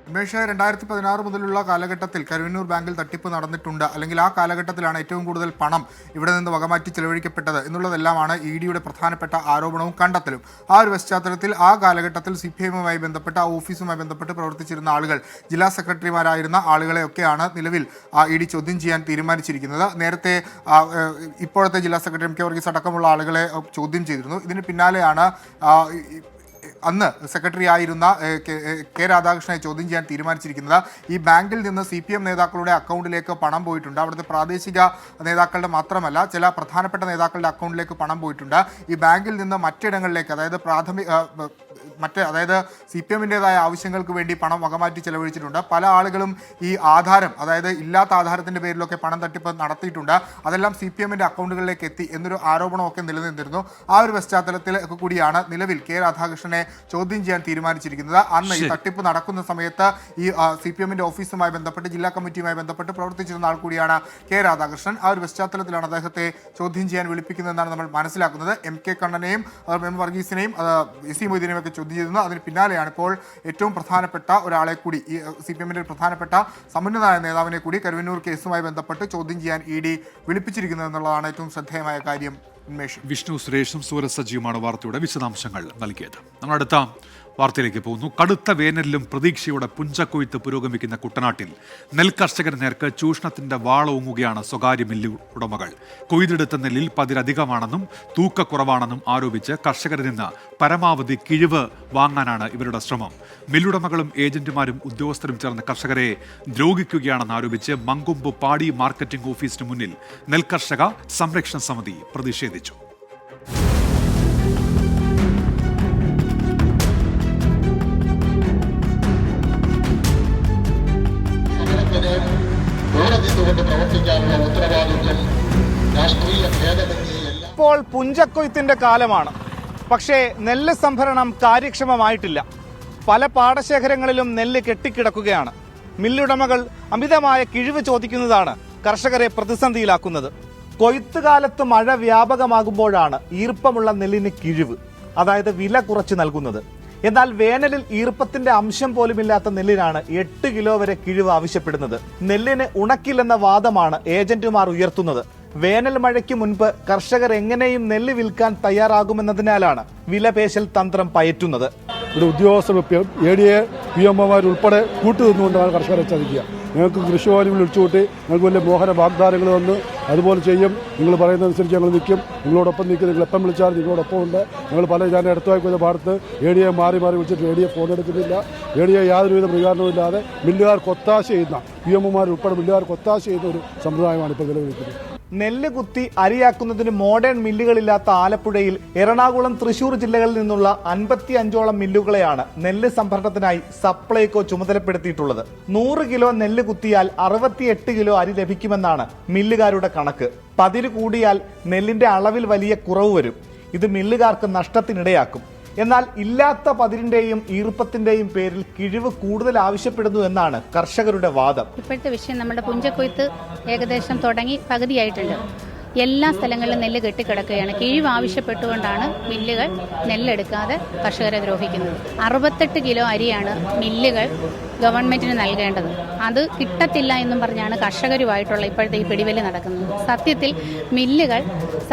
Speaker 12: ഉമേഷ്, 2016 മുതലുള്ള കാലഘട്ടത്തിൽ കരുവന്നൂർ ബാങ്കിൽ തട്ടിപ്പ് നടന്നിട്ടുണ്ട്, അല്ലെങ്കിൽ ആ കാലഘട്ടത്തിലാണ് ഏറ്റവും കൂടുതൽ പണം ഇവിടെ നിന്ന് വകമാറ്റി ചെലവഴിക്കപ്പെട്ടത് എന്നുള്ളതെല്ലാമാണ് EDയുടെ പ്രധാനപ്പെട്ട ആരോപണവും കണ്ടെത്തലും. ആ ഒരു പശ്ചാത്തലത്തിൽ ആ കാലഘട്ടത്തിൽ CPIMുമായി ബന്ധപ്പെട്ട്, ആ ഓഫീസുമായി ബന്ധപ്പെട്ട് പ്രവർത്തിച്ചിരുന്ന ആളുകൾ, ജില്ലാ സെക്രട്ടറിമാരായിരുന്ന ആളുകളെയൊക്കെയാണ് നിലവിൽ ED ചോദ്യം ചെയ്യാൻ തീരുമാനിച്ചിരിക്കുന്നത്. നേരത്തെ ഇപ്പോഴത്തെ ജില്ലാ സെക്രട്ടറി MK വർഗീസ് അടക്കമുള്ള ആളുകളെ ചോദ്യം ചെയ്തിരുന്നു. ഇതിന് പിന്നാലെയാണ് അന്ന് സെക്രട്ടറി ആയിരുന്ന കെ രാധാകൃഷ്ണനെ ചോദ്യം ചെയ്യാൻ തീരുമാനിച്ചിരിക്കുന്നത്. ഈ ബാങ്കിൽ നിന്ന് CPM നേതാക്കളുടെ അക്കൗണ്ടിലേക്ക് പണം പോയിട്ടുണ്ട്. അവിടുത്തെ പ്രാദേശിക നേതാക്കളുടെ മാത്രമല്ല ചില പ്രധാനപ്പെട്ട നേതാക്കളുടെ അക്കൗണ്ടിലേക്ക് പണം പോയിട്ടുണ്ട്. ഈ ബാങ്കിൽ നിന്ന് മറ്റിടങ്ങളിലേക്ക് അതായത് CPMൻ്റെതായ ആവശ്യങ്ങൾക്ക് വേണ്ടി പണം വകമാറ്റി ചെലവഴിച്ചിട്ടുണ്ട്. പല ആളുകളും ഈ ആധാരം, അതായത് ഇല്ലാത്ത ആധാരത്തിൻ്റെ പേരിലൊക്കെ പണം തട്ടിപ്പ് നടത്തിയിട്ടുണ്ട്. അതെല്ലാം CPMൻ്റെ അക്കൗണ്ടുകളിലേക്ക് എത്തി എന്നൊരു ആരോപണമൊക്കെ നിലനിന്നിരുന്നു. ആ ഒരു പശ്ചാത്തലത്തിൽ കൂടിയാണ് നിലവിൽ കെ രാധാകൃഷ്ണനെ ചോദ്യം ചെയ്യാൻ തീരുമാനിച്ചിരിക്കുന്നത്. അന്ന് ഈ തട്ടിപ്പ് നടക്കുന്ന സമയത്ത് ഈ CPMൻ്റെ ഓഫീസുമായി ബന്ധപ്പെട്ട് ജില്ലാ കമ്മിറ്റിയുമായി ബന്ധപ്പെട്ട് പ്രവർത്തിച്ചിരുന്ന ആൾ കൂടിയാണ് കെ രാധാകൃഷ്ണൻ. ആ ഒരു പശ്ചാത്തലത്തിലാണ് അദ്ദേഹത്തെ ചോദ്യം ചെയ്യാൻ വിളിപ്പിക്കുന്നതെന്നാണ് നമ്മൾ മനസ്സിലാക്കുന്നത്. MK കണ്ണനെയും M വർഗീസിനെയും SC മൊയ്തീനെയും ഒക്കെ ചോദ്യം ചെയ്യുന്നത്. അതിന് പിന്നാലെയാണ് ഇപ്പോൾ ഏറ്റവും പ്രധാനപ്പെട്ട ഒരാളെ കൂടി, ഈ CPMൻ്റെ പ്രധാനപ്പെട്ട സമുന്നതനായ നേതാവിനെ കൂടി കരുവന്നൂർ കേസുമായി ബന്ധപ്പെട്ട് ചോദ്യം ചെയ്യാൻ ED വിളിപ്പിച്ചിരിക്കുന്നത് എന്നുള്ളതാണ് ഏറ്റവും ശ്രദ്ധേയമായ കാര്യം.
Speaker 1: വിഷ്ണു സുരേഷും സൂരജ് വാർത്തയുടെ വിശദാംശങ്ങൾ നൽകിയത്. നമ്മൾ അടുത്ത വാർത്തയിലേക്ക് പോകുന്നു. കടുത്ത വേനലിലും പ്രതീക്ഷയുടെ പുഞ്ചക്കൊയ്ത്ത് പുരോഗമിക്കുന്ന കുട്ടനാട്ടിൽ നെൽകർഷകരുടെ നേർക്ക് ചൂഷണത്തിന്റെ വാളോങ്ങുകയാണ് സ്വകാര്യ മില്ല് ഉടമകൾ. കൊയ്തെടുത്ത നെല്ലിൽ പതിലധികമാണെന്നും തൂക്കക്കുറവാണെന്നും ആരോപിച്ച് കർഷകരിൽ നിന്ന് പരമാവധി കിഴിവ് വാങ്ങാനാണ് ഇവരുടെ ശ്രമം. മില്ലുടമകളും ഏജന്റുമാരും ഉദ്യോഗസ്ഥരും ചേർന്ന് കർഷകരെ ദ്രോഹിക്കുകയാണെന്ന് ആരോപിച്ച് മങ്കൊമ്പ് പാടി മാർക്കറ്റിംഗ് ഓഫീസിന് മുന്നിൽ നെൽകർഷക സംരക്ഷണ സമിതി പ്രതിഷേധിച്ചു.
Speaker 15: ഇപ്പോൾ പുഞ്ചക്കൊയ്ത്തിന്റെ കാലമാണ്. പക്ഷേ നെല്ല് സംഭരണം കാര്യക്ഷമമായിട്ടില്ല. പല പാടശേഖരങ്ങളിലും നെല്ല് കെട്ടിക്കിടക്കുകയാണ്. മില്ലുടമകൾ അമിതമായ കിഴിവ് ചോദിക്കുന്നതാണ് കർഷകരെ പ്രതിസന്ധിയിലാക്കുന്നത്. കൊയ്ത്തുകാലത്ത് മഴ വ്യാപകമാകുമ്പോഴാണ് ഈർപ്പമുള്ള നെല്ലിന് കിഴിവ്, അതായത് വില കുറച്ച് നൽകുന്നത്. എന്നാൽ വേനലിൽ ഈർപ്പത്തിന്റെ അംശം പോലുമില്ലാത്ത നെല്ലിനാണ് 8 കിലോ വരെ കിഴിവ് ആവശ്യപ്പെടുന്നത്. നെല്ലിന് ഉണക്കില്ലെന്ന വാദമാണ് ഏജന്റുമാർ ഉയർത്തുന്നത്. വേനൽ മഴയ്ക്ക് മുൻപ് കർഷകർ എങ്ങനെയും നെല്ല് വിൽക്കാൻ തയ്യാറാകുമെന്നതിനാലാണ് വിലപേശൽ തന്ത്രം പയറ്റുന്നത്.
Speaker 16: ഇവിടെ ഉദ്യോഗസ്ഥർ ADA PMമാർ ഉൾപ്പെടെ കൂട്ടുനിന്നുകൊണ്ടാണ് കർഷകരെ ചതിക്കുക. ഞങ്ങൾക്ക് കൃഷിഭവനിൽ വിളിച്ചുകൂട്ടി ഞങ്ങൾക്ക് വലിയ മോഹന വാഗ്ദാനങ്ങൾ വന്ന് അതുപോലെ ചെയ്യും, നിങ്ങൾ പറയുന്നതനുസരിച്ച് ഞങ്ങൾ നിൽക്കും, നിങ്ങളോടൊപ്പം നിൽക്കും, നിങ്ങൾ എപ്പം വിളിച്ചാൽ നിങ്ങളോടൊപ്പം ഉണ്ട്. ഞാൻ അടുത്തായി പോയ ഭാഗത്ത് ADA മാറി വിളിച്ചിട്ട് ADA ഫോൺ എടുക്കുന്നില്ല. ADA യാതൊരുവിധ പ്രതികരണവുമില്ലാതെ മില്ലുകാർക്ക് ഒത്താശ ചെയ്യുന്ന PMമാർ ഉൾപ്പെടെ മില്ലുകാർക്ക് ഒത്താശ ചെയ്യുന്ന ഒരു സമ്പ്രദായമാണ് ഇപ്പോൾ നിലനിൽക്കുന്നത്.
Speaker 15: നെല്ല് കുത്തി അരിയാക്കുന്നതിന് മോഡേൺ മില്ലുകളില്ലാത്ത ആലപ്പുഴയിൽ എറണാകുളം തൃശൂർ ജില്ലകളിൽ നിന്നുള്ള 55ഓളം മില്ലുകളെയാണ് നെല്ല് സംഭരണത്തിനായി സപ്ലൈകോ ചുമതലപ്പെടുത്തിയിട്ടുള്ളത്. 100 കിലോ നെല്ല് കുത്തിയാൽ 68 കിലോ അരി ലഭിക്കുമെന്നാണ് മില്ലുകാരുടെ കണക്ക്. പതിര് കൂടിയാൽ നെല്ലിന്റെ അളവിൽ വലിയ കുറവ് വരും. ഇത് മില്ലുകാർക്ക് നഷ്ടത്തിനിടയാക്കും. എന്നാൽ ഇല്ലാത്ത പതിരിന്റെയും ഈർപ്പത്തിന്റെയും പേരിൽ കിഴിവ് കൂടുതൽ ആവശ്യപ്പെടുന്നു എന്നാണ് കർഷകരുടെ വാദം.
Speaker 17: ഇപ്പോഴത്തെ വിഷയം നമ്മുടെ പുഞ്ചക്കൊയ്ത്ത് ഏകദേശം തുടങ്ങി പകുതിയായിട്ടുണ്ട്. എല്ലാ സ്ഥലങ്ങളിലും നെല്ല് കെട്ടിക്കിടക്കുകയാണ്. കിഴിവ് ആവശ്യപ്പെട്ടുകൊണ്ടാണ് മില്ലുകൾ നെല്ലെടുക്കാതെ കർഷകരെ ദ്രോഹിക്കുന്നത്. 68 കിലോ അരിയാണ് മില്ലുകൾ ഗവൺമെന്റിന് നൽകേണ്ടത്. അത് കിട്ടത്തില്ല എന്നും പറഞ്ഞാണ് കർഷകരുമായിട്ടുള്ള ഇപ്പോഴത്തെ ഈ പിടിവലി നടക്കുന്നത്. സത്യത്തിൽ മില്ലുകൾ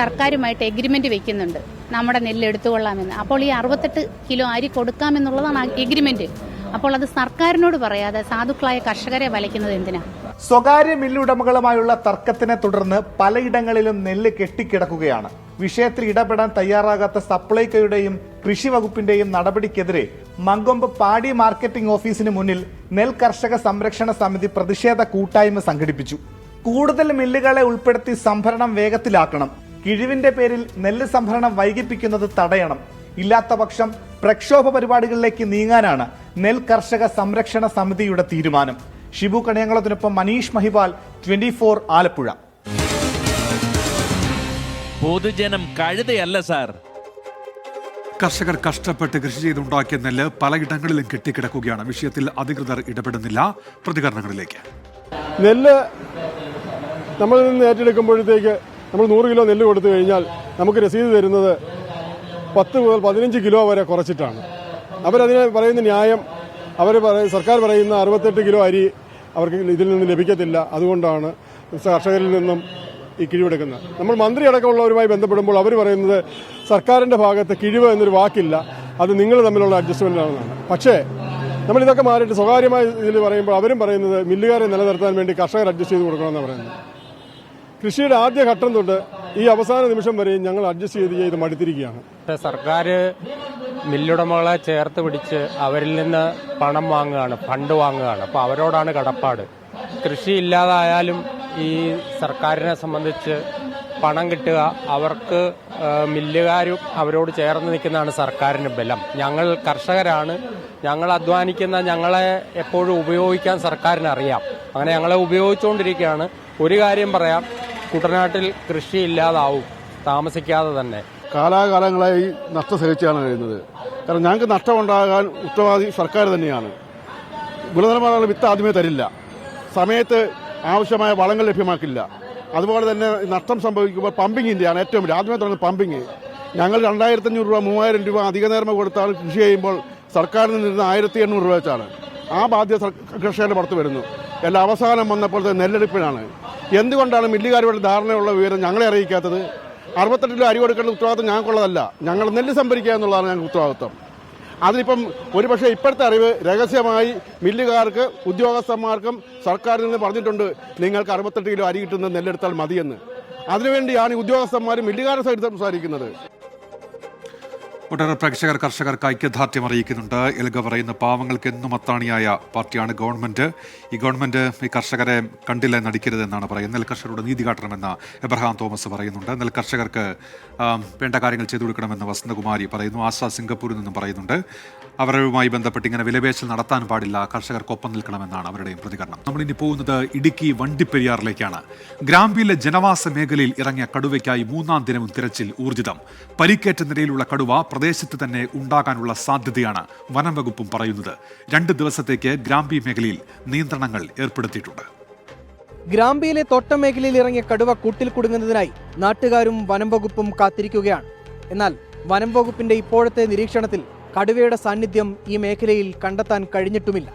Speaker 17: സർക്കാരുമായിട്ട് എഗ്രിമെന്റ് വെക്കുന്നുണ്ട്, നമ്മുടെ നെല്ല് എടുത്തുകൊള്ളാമെന്ന്. അപ്പോൾ ഈ 68 കിലോ അരി കൊടുക്കാമെന്നുള്ളതാണ് എഗ്രിമെന്റ്. അപ്പോൾ അത് സർക്കാരിനോട് പറയാതെ സാധുക്കളായ കർഷകരെ വലയ്ക്കുന്നത് എന്തിനാ?
Speaker 15: സ്വകാര്യ മില്ലുടമകളുമായുള്ള തർക്കത്തിനെ തുടർന്ന് പലയിടങ്ങളിലും നെല്ല് കെട്ടിക്കിടക്കുകയാണ്. വിഷയത്തിൽ ഇടപെടാൻ തയ്യാറാകാത്ത സപ്ലൈകോയുടെയും കൃഷി വകുപ്പിന്റെയും നടപടിക്കെതിരെ മങ്കൊമ്പ് പാടി മാർക്കറ്റിംഗ് ഓഫീസിന് മുന്നിൽ നെൽ കർഷക സംരക്ഷണ സമിതി പ്രതിഷേധ കൂട്ടായ്മ സംഘടിപ്പിച്ചു. കൂടുതൽ മില്ലുകളെ ഉൾപ്പെടുത്തി സംഭരണം വേഗത്തിലാക്കണം. കിഴിവിന്റെ പേരിൽ നെല്ല് സംഭരണം വൈകിപ്പിക്കുന്നത് തടയണം. ഇല്ലാത്ത പക്ഷം പ്രക്ഷോഭ പരിപാടികളിലേക്ക് നീങ്ങാനാണ് നെൽ കർഷക സംരക്ഷണ സമിതിയുടെ തീരുമാനം. ഷിബു കണിയങ്കളത്തിനൊപ്പം മനീഷ് മഹിപാൽ, 24 ആലപ്പുഴ.
Speaker 4: പൊതുജനം കഴുതയല്ല സാർ.
Speaker 1: കർഷകർ കഷ്ടപ്പെട്ട് കൃഷി ചെയ്തുണ്ടാക്കിയ നെല്ല് പലയിടങ്ങളിലും കെട്ടിക്കിടക്കുകയാണ്. വിഷയത്തിൽ അധികൃതർ ഇടപെടുന്നില്ല. പ്രതികരണങ്ങളിലേക്ക്.
Speaker 16: നെല്ല് നമ്മളിൽ നിന്ന് ഏറ്റെടുക്കുമ്പോഴത്തേക്ക് നമ്മൾ 100 കിലോ നെല്ല് കൊടുത്തു കഴിഞ്ഞാൽ നമുക്ക് രസീത് തരുന്നത് 10 മുതൽ 15 കിലോ വരെ കുറച്ചിട്ടാണ്. അവരതിന് പറയുന്ന ന്യായം, സർക്കാർ പറയുന്ന 68 കിലോ അരി അവർക്ക് ഇതിൽ നിന്ന് ലഭിക്കത്തില്ല, അതുകൊണ്ടാണ് കർഷകരിൽ നിന്നും ഈ കിഴിവെടുക്കുന്നത്. നമ്മൾ മന്ത്രി അടക്കമുള്ളവരുമായി ബന്ധപ്പെടുമ്പോൾ അവർ പറയുന്നത് സർക്കാരിൻ്റെ ഭാഗത്ത് കിഴിവ് എന്നൊരു വാക്കില്ല, അത് നിങ്ങൾ തമ്മിലുള്ള അഡ്ജസ്റ്റ്മെൻറ്റാണെന്നാണ്. പക്ഷേ നമ്മളിതൊക്കെ മാറിയിട്ട് സ്വകാര്യമായ ഇതിൽ പറയുമ്പോൾ അവരും പറയുന്നത് മില്ലുകാരെ നിലനിർത്താൻ വേണ്ടി കർഷകർ അഡ്ജസ്റ്റ് ചെയ്ത് കൊടുക്കണമെന്നാണ് പറയുന്നത്. കൃഷിയുടെ ആദ്യ ഘട്ടം തൊട്ട് ഈ അവസാന നിമിഷം വരെയും ഞങ്ങൾ അഡ്ജസ്റ്റ് ചെയ്ത് മടുത്തിരിക്കുകയാണ്.
Speaker 18: സർക്കാർ മില്ലുടമകളെ ചേർത്ത് പിടിച്ച് അവരിൽ നിന്ന് പണം വാങ്ങുകയാണ്, ഫണ്ട് വാങ്ങുകയാണ്. അപ്പോൾ അവരോടാണ് കടപ്പാട്. കൃഷി ഇല്ലാതായാലും ഈ സർക്കാരിനെ സംബന്ധിച്ച് പണം കിട്ടുക, അവർക്ക് മില്ലുകാരും അവരോട് ചേർന്ന് നിൽക്കുന്നതാണ് സർക്കാരിന് ബലം. ഞങ്ങൾ കർഷകരാണ്, ഞങ്ങൾ അധ്വാനിക്കുന്ന ഞങ്ങളെ എപ്പോഴും ഉപയോഗിക്കാൻ സർക്കാരിന് അറിയാം. അങ്ങനെ ഞങ്ങളെ ഉപയോഗിച്ചുകൊണ്ടിരിക്കുകയാണ്. ഒരു കാര്യം പറയാം, കുട്ടനാട്ടിൽ കൃഷി ഇല്ലാതാവും താമസിക്കാതെ തന്നെ.
Speaker 16: കാലാകാലങ്ങളായി നഷ്ടം സഹിച്ചാണ് കഴിയുന്നത്. കാരണം ഞങ്ങൾക്ക് നഷ്ടമുണ്ടാകാൻ ഉത്തരവാദി സർക്കാർ തന്നെയാണ്. ഗുണനിലവാരമുള്ള വിത്ത് ആദ്യമേ തരില്ല, സമയത്ത് ആവശ്യമായ വളങ്ങൾ ലഭ്യമാക്കില്ല. അതുപോലെ തന്നെ നഷ്ടം സംഭവിക്കുമ്പോൾ പമ്പിങ്ങിൻ്റെയാണ് ഏറ്റവും വലിയ. ആദ്യമേ തുടങ്ങുന്ന പമ്പിങ്. ഞങ്ങൾ 2500 രൂപ 3000 രൂപ അധിക നേർമ കൊടുത്താൽ കൃഷി ചെയ്യുമ്പോൾ സർക്കാരിൽ നിന്ന് 1800 രൂപ വെച്ചാണ് ആ ബാധ്യത കർഷകരുടെ പുറത്ത് വരുന്നു. എല്ലാം അവസാനം വന്നപ്പോഴത്തെ നെല്ലെടുപ്പിനാണ്. എന്തുകൊണ്ടാണ് മില്ലുകാരുടെ ധാരണയുള്ള വിവരം ഞങ്ങളെ അറിയിക്കാത്തത്? 68 കിലോ അരി കൊടുക്കേണ്ട ഉത്തരവാദിത്വം ഞങ്ങൾക്കുള്ളതല്ല, ഞങ്ങൾ നെല്ല് സംഭരിക്കുക എന്നുള്ളതാണ് ഞങ്ങൾക്ക് ഉത്തരവാദിത്വം. അതിനിപ്പം ഒരുപക്ഷെ ഇപ്പോഴത്തെ അറിവ് രഹസ്യമായി മില്ലുകാർക്ക് ഉദ്യോഗസ്ഥന്മാർക്കും സർക്കാരിൽ നിന്ന് പറഞ്ഞിട്ടുണ്ട്, നിങ്ങൾക്ക് 68 കിലോ അരി കിട്ടുന്ന നെല്ലെടുത്താൽ മതിയെന്ന്. അതിനുവേണ്ടിയാണ് ഈ ഉദ്യോഗസ്ഥന്മാർ മില്ലുകാരുടെ സൈഡ് സംസാരിക്കുന്നത്.
Speaker 1: ഒട്ടേറെ പ്രേക്ഷകർ കർഷകർക്ക് ഐക്യദാർഢ്യം അറിയിക്കുന്നുണ്ട്. എൽഗ പറയുന്ന പാവങ്ങൾക്ക് എന്നും അത്താണിയായ പാർട്ടിയാണ് ഗവൺമെന്റ്. ഈ ഗവൺമെന്റ് ഈ കർഷകരെ കണ്ടില്ല നടിക്കരുതെന്നാണ് പറയുന്നത്. നെൽകർഷകരോട് നീതി കാട്ടണമെന്ന് എബ്രഹാം തോമസ് പറയുന്നുണ്ട്. നെൽകർഷകർക്ക് വേണ്ട കാര്യങ്ങൾ ചെയ്തു കൊടുക്കണമെന്ന് വസന്തകുമാരി പറയുന്നു. ആശ സിംഗപ്പൂരിൽ നിന്നും പറയുന്നുണ്ട്. അവരുമായി ബന്ധപ്പെട്ട് ഇങ്ങനെ വിലപേശൽ നടത്താൻ പാടില്ല, കർഷകർക്കൊപ്പം നിൽക്കണമെന്നാണ് അവരുടെയും പ്രതികരണം. നമ്മളിനി പോകുന്നത് ഇടുക്കി വണ്ടിപ്പെരിയാറിലേക്കാണ്. ഗ്രാമ്പിയിലെ ജനവാസ മേഖലയിൽ ഇറങ്ങിയ കടുവയ്ക്കായി 3-ാം ദിനവും തിരച്ചിൽ ഊർജിതം. പരിക്കേറ്റ നിലയിലുള്ള കടുവ പ്രദേശത്ത് തന്നെ ഉണ്ടാകാനുള്ള സാധ്യതയാണ് വനം വകുപ്പും പറയുന്നത്. 2 ദിവസത്തേക്ക് ഗ്രാമ്പി മേഖലയിൽ നിയന്ത്രണങ്ങൾ ഏർപ്പെടുത്തിയിട്ടുണ്ട്.
Speaker 19: ഗ്രാമ്പിയിലെ തോട്ടം മേഖലയിൽ ഇറങ്ങിയ കടുവ കൂട്ടിൽ കുടുങ്ങുന്നതിനായി നാട്ടുകാരും വനം വകുപ്പും കാത്തിരിക്കുകയാണ്. എന്നാൽ വനം വകുപ്പിന്റെ ഇപ്പോഴത്തെ നിരീക്ഷണത്തിൽ കടുവയുടെ സാന്നിധ്യം ഈ മേഖലയിൽ കണ്ടെത്താൻ കഴിഞ്ഞിട്ടുമില്ല.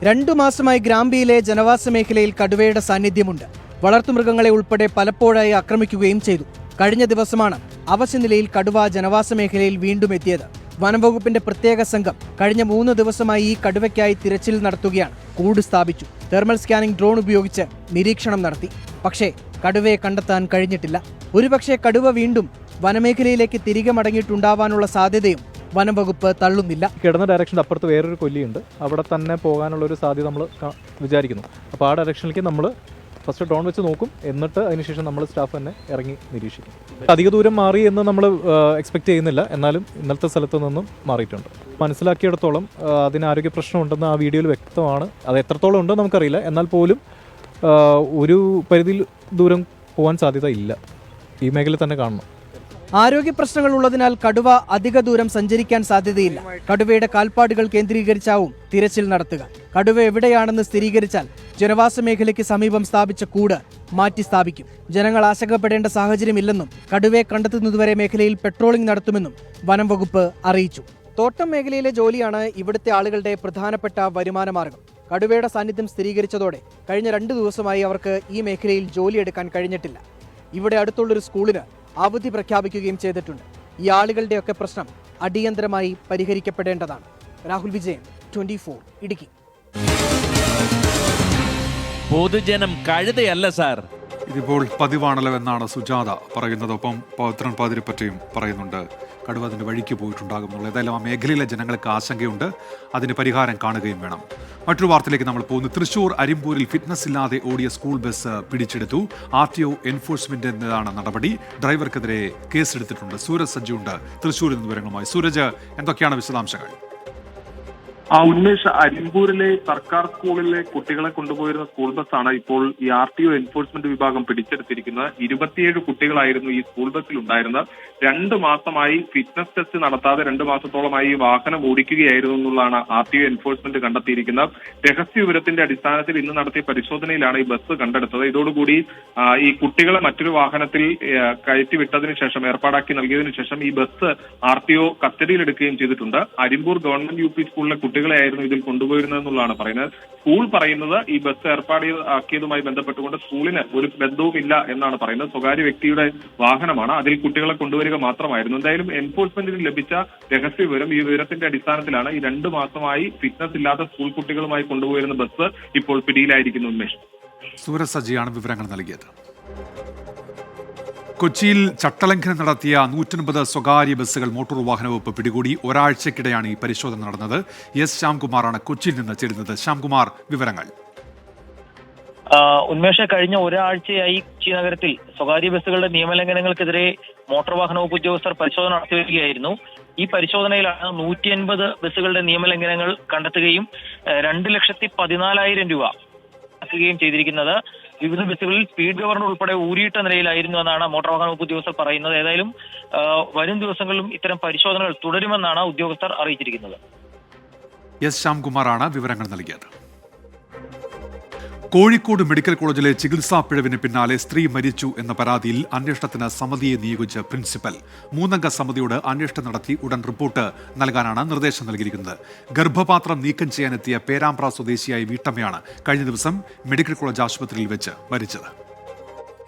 Speaker 19: രണ്ടു മാസമായി ഗ്രാമ്പിയിലെ ജനവാസ മേഖലയിൽ കടുവയുടെ സാന്നിധ്യമുണ്ട്. വളർത്തുമൃഗങ്ങളെ ഉൾപ്പെടെ പലപ്പോഴായി ആക്രമിക്കുകയും ചെയ്തു. കഴിഞ്ഞ ദിവസമാണ് അവശനിലയിൽ കടുവ ജനവാസ മേഖലയിൽ വീണ്ടും എത്തിയത്. വനംവകുപ്പിന്റെ പ്രത്യേക സംഘം കഴിഞ്ഞ 3 ദിവസമായി ഈ കടുവയ്ക്കായി തിരച്ചിൽ നടത്തുകയാണ്. കൂട് സ്ഥാപിച്ചു, തെർമൽ സ്കാനിംഗ് ഡ്രോൺ ഉപയോഗിച്ച് നിരീക്ഷണം നടത്തി. പക്ഷേ കടുവയെ കണ്ടെത്താൻ കഴിഞ്ഞിട്ടില്ല. ഒരുപക്ഷെ കടുവ വീണ്ടും വനമേഖലയിലേക്ക് തിരികെ മടങ്ങിയിട്ടുണ്ടാവാനുള്ള സാധ്യതയും വനംവകുപ്പ് തള്ളുന്നില്ല.
Speaker 20: കിടന്ന ഡയറക്ഷൻ്റെ അപ്പുറത്ത് വേറൊരു കൊല്ലിയുണ്ട്, അവിടെ തന്നെ പോകാനുള്ളൊരു സാധ്യത നമ്മൾ വിചാരിക്കുന്നു. അപ്പോൾ ആ ഡയറക്ഷനിലേക്ക് നമ്മൾ ഫസ്റ്റ് ഡ്രോൺ വെച്ച് നോക്കും, എന്നിട്ട് അതിനുശേഷം നമ്മൾ സ്റ്റാഫ് തന്നെ ഇറങ്ങി നിരീക്ഷിക്കും. അധിക ദൂരം മാറി എന്ന് നമ്മൾ എക്സ്പെക്ട് ചെയ്യുന്നില്ല, എന്നാലും ഇന്നലത്തെ സ്ഥലത്ത് നിന്നും മാറിയിട്ടുണ്ട്. മനസ്സിലാക്കിയിടത്തോളം അതിന് ആരോഗ്യ പ്രശ്നമുണ്ടെന്ന് ആ വീഡിയോയിൽ വ്യക്തമാണ്. അത് എത്രത്തോളം ഉണ്ടോ നമുക്കറിയില്ല, എന്നാൽ പോലും ഒരു പരിധിയിൽ ദൂരം പോകാൻ സാധ്യത ഇല്ല. ഈ മേഖല തന്നെ കാണണം.
Speaker 19: ആരോഗ്യ പ്രശ്നങ്ങൾ ഉള്ളതിനാൽ കടുവ അധിക ദൂരം സഞ്ചരിക്കാൻ സാധ്യതയില്ല. കടുവയുടെ കാൽപ്പാടുകൾ കേന്ദ്രീകരിച്ചാവും തിരച്ചിൽ നടത്തുക. കടുവ എവിടെയാണെന്ന് സ്ഥിരീകരിച്ചാൽ ജനവാസ മേഖലയ്ക്ക് സമീപം സ്ഥാപിച്ച കൂട് മാറ്റി സ്ഥാപിക്കും. ജനങ്ങൾ ആശങ്കപ്പെടേണ്ട സാഹചര്യമില്ലെന്നും കടുവയെ കണ്ടെത്തുന്നതുവരെ മേഖലയിൽ പെട്രോളിംഗ് നടത്തുമെന്നും വനം വകുപ്പ് അറിയിച്ചു. തോട്ടം മേഖലയിലെ ജോലിയാണ് ഇവിടുത്തെ ആളുകളുടെ പ്രധാനപ്പെട്ട വരുമാന മാർഗം. കടുവയുടെ സാന്നിധ്യം സ്ഥിരീകരിച്ചതോടെ കഴിഞ്ഞ 2 ദിവസമായി അവർക്ക് ഈ മേഖലയിൽ ജോലിയെടുക്കാൻ കഴിഞ്ഞിട്ടില്ല. ഇവിടെ അടുത്തുള്ളൊരു സ്കൂളിന് അവധി പ്രഖ്യാപിക്കുകയും ചെയ്തിട്ടുണ്ട്. ഈ ആളുകളുടെയൊക്കെ പ്രശ്നം അടിയന്തരമായി പരിഹരിക്കപ്പെടേണ്ടതാണ്. രാഹുൽ വിജയൻ, 24 ഇടുക്കി.
Speaker 4: പൊതുജനം കഴുതയല്ല സാർ.
Speaker 1: ഇതിപ്പോൾ പതിവാണല്ലോ എന്നാണ് സുജാത പറയുന്നത്. ഒപ്പം പൗത്രൻ പാതിരിപ്പറ്റയും പറയുന്നുണ്ട് കടുവ അതിൻ്റെ വഴിക്ക് പോയിട്ടുണ്ടാകും എന്നുള്ളത്. ഏതായാലും ആ മേഖലയിലെ ജനങ്ങൾക്ക് ആശങ്കയുണ്ട്, അതിന് പരിഹാരം കാണുകയും വേണം. മറ്റൊരു വാർത്തയിലേക്ക് നമ്മൾ പോകുന്നു. തൃശൂർ അരിമ്പൂരിൽ ഫിറ്റ്നസ് ഇല്ലാതെ ഓടിയ സ്കൂൾ ബസ് പിടിച്ചെടുത്തു. RTO എൻഫോഴ്സ്മെന്റിൻ്റെതാണ് നടപടി. ഡ്രൈവർക്കെതിരെ കേസെടുത്തിട്ടുണ്ട്. സൂരജ് സജ്ജുണ്ട് തൃശൂരിൽ നിന്ന് വിവരങ്ങളുമായി. സൂരജ്, എന്തൊക്കെയാണ് വിശദാംശങ്ങൾ?
Speaker 14: ഉന്മേഷ്, അരിമ്പൂരിലെ സർക്കാർ സ്കൂളിലെ കുട്ടികളെ കൊണ്ടുപോയിരുന്ന സ്കൂൾ ബസ്സാണ് ഇപ്പോൾ ഈ RTO എൻഫോഴ്സ്മെന്റ് വിഭാഗം പിടിച്ചെടുത്തിരിക്കുന്നത്. 27 കുട്ടികളായിരുന്നു ഈ സ്കൂൾ ബസ്സിൽ ഉണ്ടായിരുന്നത്. 2 മാസമായി ഫിറ്റ്നസ് ടെസ്റ്റ് നടത്താതെ 2 മാസത്തോളമായി ഈ വാഹനം ഓടിക്കുകയായിരുന്നു എന്നുള്ളതാണ് RTO എൻഫോഴ്സ്മെന്റ് കണ്ടെത്തിയിരിക്കുന്നത്. രഹസ്യ വിവരത്തിന്റെ അടിസ്ഥാനത്തിൽ ഇന്ന് നടത്തിയ പരിശോധനയിലാണ് ഈ ബസ് കണ്ടെടുത്തത്. ഇതോടുകൂടി ഈ കുട്ടികളെ മറ്റൊരു വാഹനത്തിൽ കയറ്റിവിട്ടതിനു ശേഷം, ഏർപ്പാടാക്കി നൽകിയതിനു ശേഷം ഈ ബസ് RTO കസ്റ്റഡിയിലെടുക്കുകയും ചെയ്തിട്ടുണ്ട്. അരിമ്പൂർ ഗവൺമെന്റ് UP സ്കൂളിലെ കുട്ടികളെയായിരുന്നു ഇതിൽ കൊണ്ടുപോയിരുന്നതെന്നുള്ളതാണ് പറയുന്നത്. സ്കൂൾ പറയുന്നത് ഈ ബസ് ഏർപ്പാടാക്കിയതുമായി ബന്ധപ്പെട്ടുകൊണ്ട് സ്കൂളിന് ഒരു ബന്ധവുമില്ല എന്നാണ് പറയുന്നത്. സ്വകാര്യ വ്യക്തിയുടെ വാഹനമാണ്, അതിൽ കുട്ടികളെ കൊണ്ടുവരിക മാത്രമായിരുന്നു. എന്തായാലും എൻഫോഴ്സ്മെന്റിന് ലഭിച്ച രഹസ്യ വിവരം, ഈ വിവരത്തിന്റെ അടിസ്ഥാനത്തിലാണ് ഈ 2 മാസമായി ഫിറ്റ്നസ് ഇല്ലാത്ത സ്കൂൾ കുട്ടികളുമായി കൊണ്ടുപോയിരുന്ന ബസ് ഇപ്പോൾ പിടിയിലായിരിക്കുന്നു. ഉന്മേഷ്.
Speaker 1: സൂരജ് സജിയാണ് വിവരങ്ങൾ നൽകിയത്. കൊച്ചിയിൽ ചട്ടലംഘനം നടത്തിയ 150 സ്വകാര്യ ബസ്സുകൾ മോട്ടോർ വാഹന വകുപ്പ് പിടികൂടി. ഒരാഴ്ചക്കിടെയാണ് ഈ പരിശോധന നടന്നത്. എസ് ശ്യാംകുമാറാണ് കൊച്ചിയിൽ നിന്ന് ചേരുന്നത്. ശ്യാംകുമാർ, വിവരങ്ങൾ.
Speaker 21: ഉന്മേഷ, കഴിഞ്ഞ ഒരാഴ്ചയായി കൊച്ചി നഗരത്തിൽ സ്വകാര്യ ബസ്സുകളുടെ നിയമലംഘനങ്ങൾക്കെതിരെ മോട്ടോർ വാഹന വകുപ്പ് ഉദ്യോഗസ്ഥർ പരിശോധന നടത്തി വരികയായിരുന്നു. ഈ പരിശോധനയിലാണ് 150 ബസ്സുകളുടെ നിയമലംഘനങ്ങൾ കണ്ടെത്തുകയും 2,14,000 രൂപ ആക്കുകയും ചെയ്തിരിക്കുന്നത്. വിവിധ ബസ്സുകളിൽ സ്പീഡ് ഗവർണർ ഉൾപ്പെടെ ഊരിയിട്ട നിലയിലായിരുന്നു എന്നാണ് മോട്ടോർ വാഹന വകുപ്പ് ഉദ്യോഗസ്ഥർ പറയുന്നത്. ഏതായാലും വരും ദിവസങ്ങളിലും ഇത്തരം പരിശോധനകൾ തുടരുമെന്നാണ് ഉദ്യോഗസ്ഥർ അറിയിച്ചിരിക്കുന്നത്.
Speaker 1: എസ് ശ്യാംകുമാറാണ് വിവരങ്ങൾ നൽകിയത്. കോഴിക്കോട് മെഡിക്കൽ കോളേജിലെ ചികിത്സാ പിഴവിന് പിന്നാലെ സ്ത്രീ മരിച്ചു എന്ന പരാതിയിൽ അന്വേഷണത്തിന് സമിതിയെ നിയോഗിച്ച് പ്രിൻസിപ്പൽ. 3-അംഗ സമിതിയോട് അന്വേഷണം നടത്തി ഉടൻ റിപ്പോർട്ട് നൽകാനാണ് നിർദ്ദേശം നൽകിയിരിക്കുന്നത്. ഗർഭപാത്രം നീക്കം ചെയ്യാനെത്തിയ പേരാമ്പ്ര സ്വദേശിയായ വീട്ടമ്മയാണ് കഴിഞ്ഞ ദിവസം മെഡിക്കൽ കോളേജ് ആശുപത്രിയിൽ വെച്ച് മരിച്ചത്.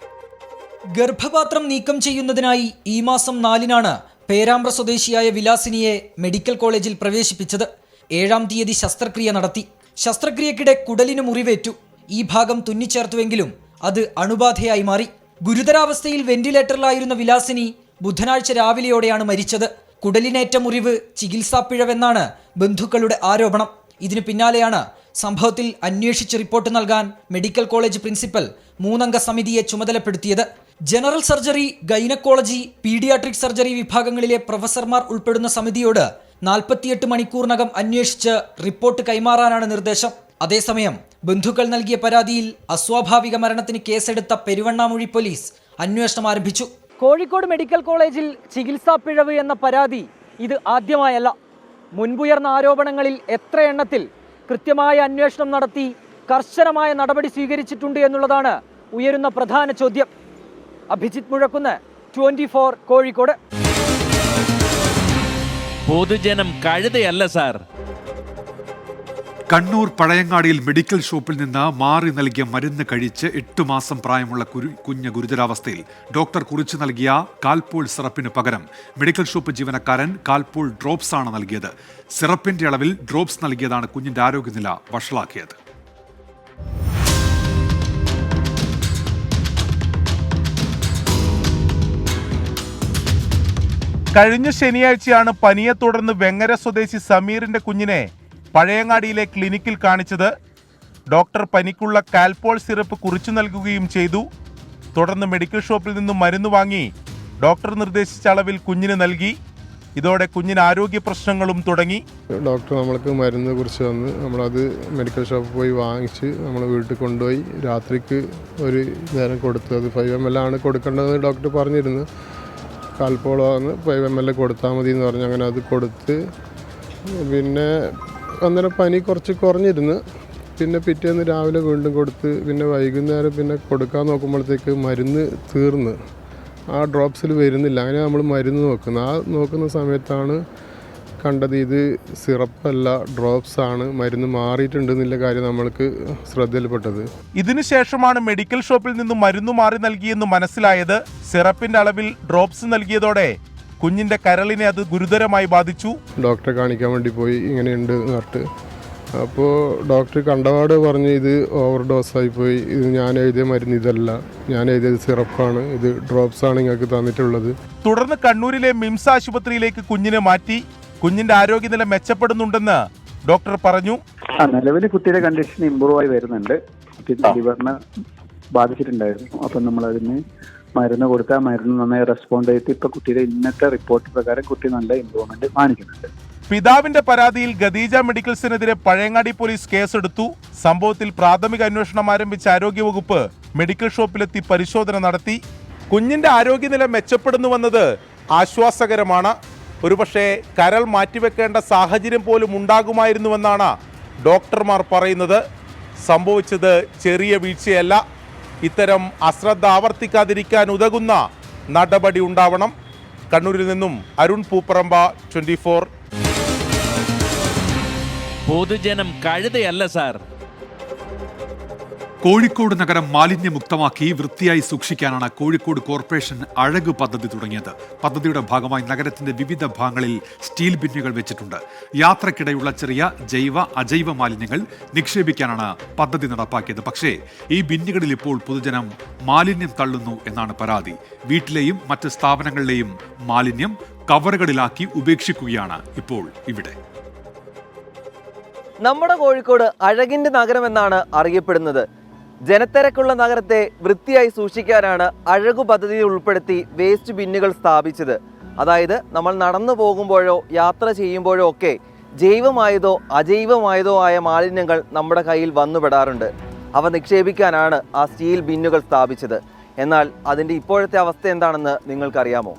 Speaker 22: ഗർഭപാത്രം നീക്കം ചെയ്യുന്നതിനായി ഈ മാസം 4-നാണ് പേരാമ്പ്ര സ്വദേശിയായ വിലാസിനിയെ മെഡിക്കൽ കോളേജിൽ പ്രവേശിപ്പിച്ചത്. 7-ാം തീയതി ശസ്ത്രക്രിയ നടത്തി. ശസ്ത്രക്രിയക്കിടെ കുടലിന് മുറിവേറ്റു. ഈ ഭാഗം തുന്നിച്ചേർത്തുവെങ്കിലും അത് അണുബാധയായി മാറി. ഗുരുതരാവസ്ഥയിൽ വെന്റിലേറ്ററിലായിരുന്ന വിലാസിനി ബുധനാഴ്ച രാവിലെയോടെയാണ് മരിച്ചത്. കുടലിനേറ്റ മുറിവ് ചികിത്സാപ്പിഴവെന്നാണ് ബന്ധുക്കളുടെ ആരോപണം. ഇതിനു പിന്നാലെയാണ് സംഭവത്തിൽ അന്വേഷിച്ച് റിപ്പോർട്ട് നൽകാൻ മെഡിക്കൽ കോളേജ് പ്രിൻസിപ്പൽ 3-അംഗ സമിതിയെ ചുമതലപ്പെടുത്തിയത്. General surgery, gynaecology, paediatric surgery വിഭാഗങ്ങളിലെ പ്രൊഫസർമാർ ഉൾപ്പെടുന്ന സമിതിയോട് 48 മണിക്കൂറിനകം അന്വേഷിച്ച് റിപ്പോർട്ട് കൈമാറാനാണ് നിർദ്ദേശം. അതേസമയം ബന്ധുക്കൾ നൽകിയ പരാതിയിൽ അസ്വാഭാവിക മരണത്തിന് കേസെടുത്ത പെരുവണ്ണാമൂഴി പോലീസ് അന്വേഷണം ആരംഭിച്ചു.
Speaker 19: കോഴിക്കോട് മെഡിക്കൽ കോളേജിൽ ചികിത്സാ പിഴവ് എന്ന പരാതി ഇത് ആദ്യമായല്ല. മുൻപുയർന്ന ആരോപണങ്ങളിൽ എത്ര എണ്ണത്തിൽ കൃത്യമായ അന്വേഷണം നടത്തി കർശനമായ നടപടി സ്വീകരിച്ചിട്ടുണ്ട് എന്നുള്ളതാണ് ഉയരുന്ന പ്രധാന ചോദ്യം. അഭിജിത്ത് മുഴക്കുന്ന്, 24 കോഴിക്കോട്.
Speaker 4: പൊതുജനം കഴുതയല്ല സാർ.
Speaker 1: കണ്ണൂർ പഴയങ്ങാടിയിൽ മെഡിക്കൽ ഷോപ്പിൽ നിന്ന് മാറി നൽകിയ മരുന്ന് കഴിച്ച് 8 മാസം പ്രായമുള്ള കുഞ്ഞ് ഗുരുതരാവസ്ഥയിൽ. ഡോക്ടർ കുറിച്ചു നൽകിയ കാൽപോൾ സിറപ്പിന് പകരം മെഡിക്കൽ ഷോപ്പ് ജീവനക്കാരൻ കാൽപോൾ ഡ്രോപ്സ് ആണ് നൽകിയത്. സിറപ്പിന്റെ അളവിൽ ഡ്രോപ്സ് നൽകിയതാണ് കുഞ്ഞിന്റെ ആരോഗ്യനില വഷളാക്കിയത്.
Speaker 15: കഴിഞ്ഞ ശനിയാഴ്ചയാണ് പനിയെ തുടർന്ന് വെങ്ങര സ്വദേശി സമീറിന്റെ കുഞ്ഞിനെ പഴയങ്ങാടിയിലെ ക്ലിനിക്കിൽ കാണിച്ചത്. ഡോക്ടർ പനിക്കുള്ള കാൽപോൾ സിറപ്പ് കുറിച്ചു നൽകുകയും ചെയ്തു. തുടർന്ന് മെഡിക്കൽ ഷോപ്പിൽ നിന്നും മരുന്ന് വാങ്ങി ഡോക്ടർ നിർദ്ദേശിച്ച അളവിൽ കുഞ്ഞിന് നൽകി. ഇതോടെ കുഞ്ഞിന് ആരോഗ്യ പ്രശ്നങ്ങളും തുടങ്ങി.
Speaker 16: ഡോക്ടർ നമ്മൾക്ക് മരുന്ന് കുറിച്ച് വന്ന് നമ്മളത് മെഡിക്കൽ ഷോപ്പിൽ പോയി വാങ്ങിച്ച് നമ്മൾ വീട്ടിൽ കൊണ്ടുപോയി രാത്രിക്ക് ഒരു നേരം കൊടുത്തു. അത് 5 ml ആണ് കൊടുക്കേണ്ടതെന്ന് ഡോക്ടർ പറഞ്ഞിരുന്നു. കാൽപോളാന്ന് 5 ml കൊടുത്താൽ മതി എന്ന് പറഞ്ഞ് അങ്ങനെ അത് കൊടുത്ത്. പിന്നെ അന്നേരം പനി കുറച്ച് കുറഞ്ഞിരുന്നു. പിന്നെ പിറ്റേന്ന് രാവിലെ വീണ്ടും കൊടുത്ത്. പിന്നെ വൈകുന്നേരം പിന്നെ കൊടുക്കാൻ നോക്കുമ്പോഴത്തേക്ക് മരുന്ന് തീർന്ന് ആ ഡ്രോപ്സിൽ വരുന്നില്ല. അങ്ങനെ നമ്മൾ മരുന്ന് നോക്കുന്നത്. ആ നോക്കുന്ന സമയത്താണ് കണ്ടത് ഇത് സിറപ്പല്ല ഡ്രോപ്സ് ആണ്, മരുന്ന് മാറിയിട്ടുണ്ടെന്നുള്ള കാര്യം നമ്മൾക്ക് ശ്രദ്ധയിൽപ്പെട്ടത്.
Speaker 15: ഇതിനുശേഷമാണ് മെഡിക്കൽ ഷോപ്പിൽ നിന്നും മരുന്ന് മാറി നൽകിയെന്ന് മനസ്സിലായത്. സിറപ്പിന്റെ അളവിൽ ഡ്രോപ്സ് നൽകിയതോടെ കുഞ്ഞിന്റെ കരളിനെ അത് ഗുരുതരമായി ബാധിച്ചു.
Speaker 16: ഡോക്ടറെ കാണിക്കാൻ വേണ്ടി പോയി, ഇങ്ങനെയുണ്ട് എന്ന് പറഞ്ഞിട്ട്. അപ്പോൾ ഡോക്ടർ കണ്ടപാട് പറഞ്ഞ് ഇത് ഓവർ ഡോസായി പോയി, ഇത് ഞാൻ എഴുതിയ മരുന്ന് ഇതല്ല, ഞാൻ എഴുതിയത് സിറപ്പാണ്, ഇത് ഡ്രോപ്സ് ആണ് നിങ്ങൾക്ക് തന്നിട്ടുള്ളത്.
Speaker 15: തുടർന്ന് കണ്ണൂരിലെ മിംസ് ആശുപത്രിയിലേക്ക് കുഞ്ഞിനെ മാറ്റി. കുഞ്ഞിന്റെ ആരോഗ്യനില മെച്ചപ്പെടുന്നുണ്ടെന്ന് ഡോക്ടർ പറഞ്ഞു.
Speaker 13: നിലവിൽ കുട്ടിയുടെ കണ്ടീഷൻ ഇമ്പ്രൂവ് ആയി വരുന്നുണ്ട്. ലിവറിന് ബാധിച്ചിട്ടുണ്ടായിരുന്നു. അപ്പം നമ്മളതിന് മരുന്ന് കൊടുത്താൽ മരുന്ന് നന്നായി റെസ്പോണ്ട് ചെയ്തിട്ട് ഇപ്പൊ കുട്ടിയുടെ ഇന്നത്തെ റിപ്പോർട്ട് പ്രകാരം കുട്ടി നല്ല ഇമ്പ്രൂവ്മെന്റ് കാണിക്കുന്നുണ്ട്.
Speaker 15: പിതാവിന്റെ പരാതിയിൽ ഖദീജ മെഡിക്കൽസിനെതിരെ പഴയങ്ങാടി പോലീസ് കേസെടുത്തു. സംഭവത്തിൽ പ്രാഥമിക അന്വേഷണം ആരംഭിച്ച ആരോഗ്യവകുപ്പ് മെഡിക്കൽ ഷോപ്പിലെത്തി പരിശോധന നടത്തി. കുഞ്ഞിന്റെ ആരോഗ്യനില മെച്ചപ്പെടുന്നുവെന്നത് ആശ്വാസകരമാണ്. ഒരുപക്ഷെ കരൾ മാറ്റിവെക്കേണ്ട സാഹചര്യം പോലും ഉണ്ടാകുമായിരുന്നുവെന്നാണ് ഡോക്ടർമാർ പറയുന്നത്. സംഭവിച്ചത് ചെറിയ വീഴ്ചയല്ല. ഇത്തരം അശ്രദ്ധ ആവർത്തിക്കാതിരിക്കാൻ ഉതകുന്ന നടപടി ഉണ്ടാവണം. കണ്ണൂരിൽ നിന്നും അരുൺ പൂപ്പറമ്പ, 24.
Speaker 4: പൊതുജനം കഴുതയല്ല സാർ.
Speaker 1: കോഴിക്കോട് നഗരം മാലിന്യമുക്തമാക്കി വൃത്തിയായി സൂക്ഷിക്കാനാണ് കോഴിക്കോട് കോർപ്പറേഷൻ അഴക് പദ്ധതി തുടങ്ങിയത്. പദ്ധതിയുടെ ഭാഗമായി നഗരത്തിന്റെ വിവിധ ഭാഗങ്ങളിൽ സ്റ്റീൽ ബിന്നുകൾ വെച്ചിട്ടുണ്ട്. യാത്രക്കിടെയുള്ള ചെറിയ ജൈവ അജൈവ മാലിന്യങ്ങൾ നിക്ഷേപിക്കാനാണ് പദ്ധതി നടപ്പാക്കിയത്. പക്ഷേ ഈ ബിന്നുകളിൽ ഇപ്പോൾ പൊതുജനം മാലിന്യം തള്ളുന്നു എന്നാണ് പരാതി. വീട്ടിലെയും മറ്റ് സ്ഥാപനങ്ങളിലെയും മാലിന്യം കവറുകളിലാക്കി ഉപേക്ഷിക്കുകയാണ് ഇപ്പോൾ ഇവിടെ.
Speaker 2: നമ്മുടെ കോഴിക്കോട് അഴകിന്റെ നഗരം എന്നാണ് അറിയപ്പെടുന്നത്. ജനത്തിരക്കുള്ള നഗരത്തെ വൃത്തിയായി സൂക്ഷിക്കാനാണ് അഴകു പദ്ധതിയിൽ ഉൾപ്പെടുത്തി വേസ്റ്റ് ബിന്നുകൾ സ്ഥാപിച്ചത്. അതായത് നമ്മൾ നടന്നു പോകുമ്പോഴോ യാത്ര ചെയ്യുമ്പോഴോ ഒക്കെ ജൈവമായതോ അജൈവമായതോ ആയ മാലിന്യങ്ങൾ നമ്മുടെ കയ്യിൽ വന്നുപെടാറുണ്ട്. അവ നിക്ഷേപിക്കാനാണ് ആ സ്റ്റീൽ ബിന്നുകൾ സ്ഥാപിച്ചത്. എന്നാൽ അതിൻ്റെ ഇപ്പോഴത്തെ അവസ്ഥ എന്താണെന്ന് നിങ്ങൾക്കറിയാമോ?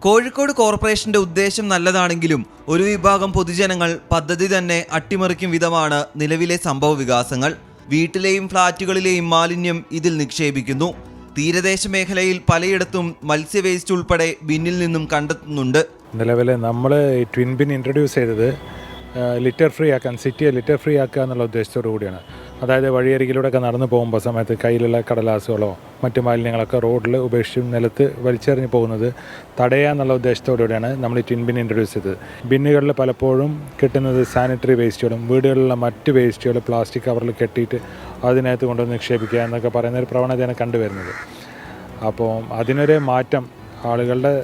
Speaker 2: കോഴിക്കോട് കോർപ്പറേഷന്റെ ഉദ്ദേശം നല്ലതാണെങ്കിലും ഒരു വിഭാഗം പൊതുജനങ്ങൾ പദ്ധതി തന്നെ അട്ടിമറിക്കും വിധമാണ് നിലവിലെ സംഭവ വികാസങ്ങൾ. വീട്ടിലെയും ഫ്ളാറ്റുകളിലെയും മാലിന്യം ഇതിൽ നിക്ഷേപിക്കുന്നു. തീരദേശ മേഖലയിൽ പലയിടത്തും മത്സ്യ വേസ്റ്റ് ഉൾപ്പെടെ ബിന്നിൽ നിന്നും കണ്ടെത്തുന്നുണ്ട്.
Speaker 6: നിലവിൽ നമ്മൾ ട്വിൻ ബിൻ ഇൻട്രൊഡ്യൂസ് ചെയ്തത് ലിറ്റർ ഫ്രീ ആക്കാൻ, സിറ്റിയെ ലിറ്റർ ഫ്രീ ആക്കുക എന്നുള്ള ഉദ്ദേശത്തോടു കൂടിയാണ്. അതായത് വഴിയരികിലൂടെയൊക്കെ നടന്നു പോകുമ്പോൾ സമയത്ത് കയ്യിലുള്ള കടലാസുകളോ മറ്റു മാലിന്യങ്ങളൊക്കെ റോഡിൽ ഉപേക്ഷിച്ചും നിലത്ത് വലിച്ചെറിഞ്ഞ് പോകുന്നത് തടയുക എന്നുള്ള ഉദ്ദേശത്തോടുകൂടിയാണ് നമ്മൾ ഈ ട്വിൻ ബിൻ ഇൻട്രൊഡ്യൂസ് ചെയ്തത്. ബിന്നുകളിൽ പലപ്പോഴും കിട്ടുന്നത് സാനിറ്ററി വേസ്റ്റുകളും വീടുകളിലുള്ള മറ്റ് വേസ്റ്റുകൾ പ്ലാസ്റ്റിക് കവറിൽ കെട്ടിയിട്ട് അതിനകത്ത് കൊണ്ടുവന്ന് നിക്ഷേപിക്കുക എന്നൊക്കെ പറയുന്നൊരു പ്രവണതയാണ് കണ്ടുവരുന്നത്. അപ്പോൾ അതിനൊരു മാറ്റം, ആളുകളുടെ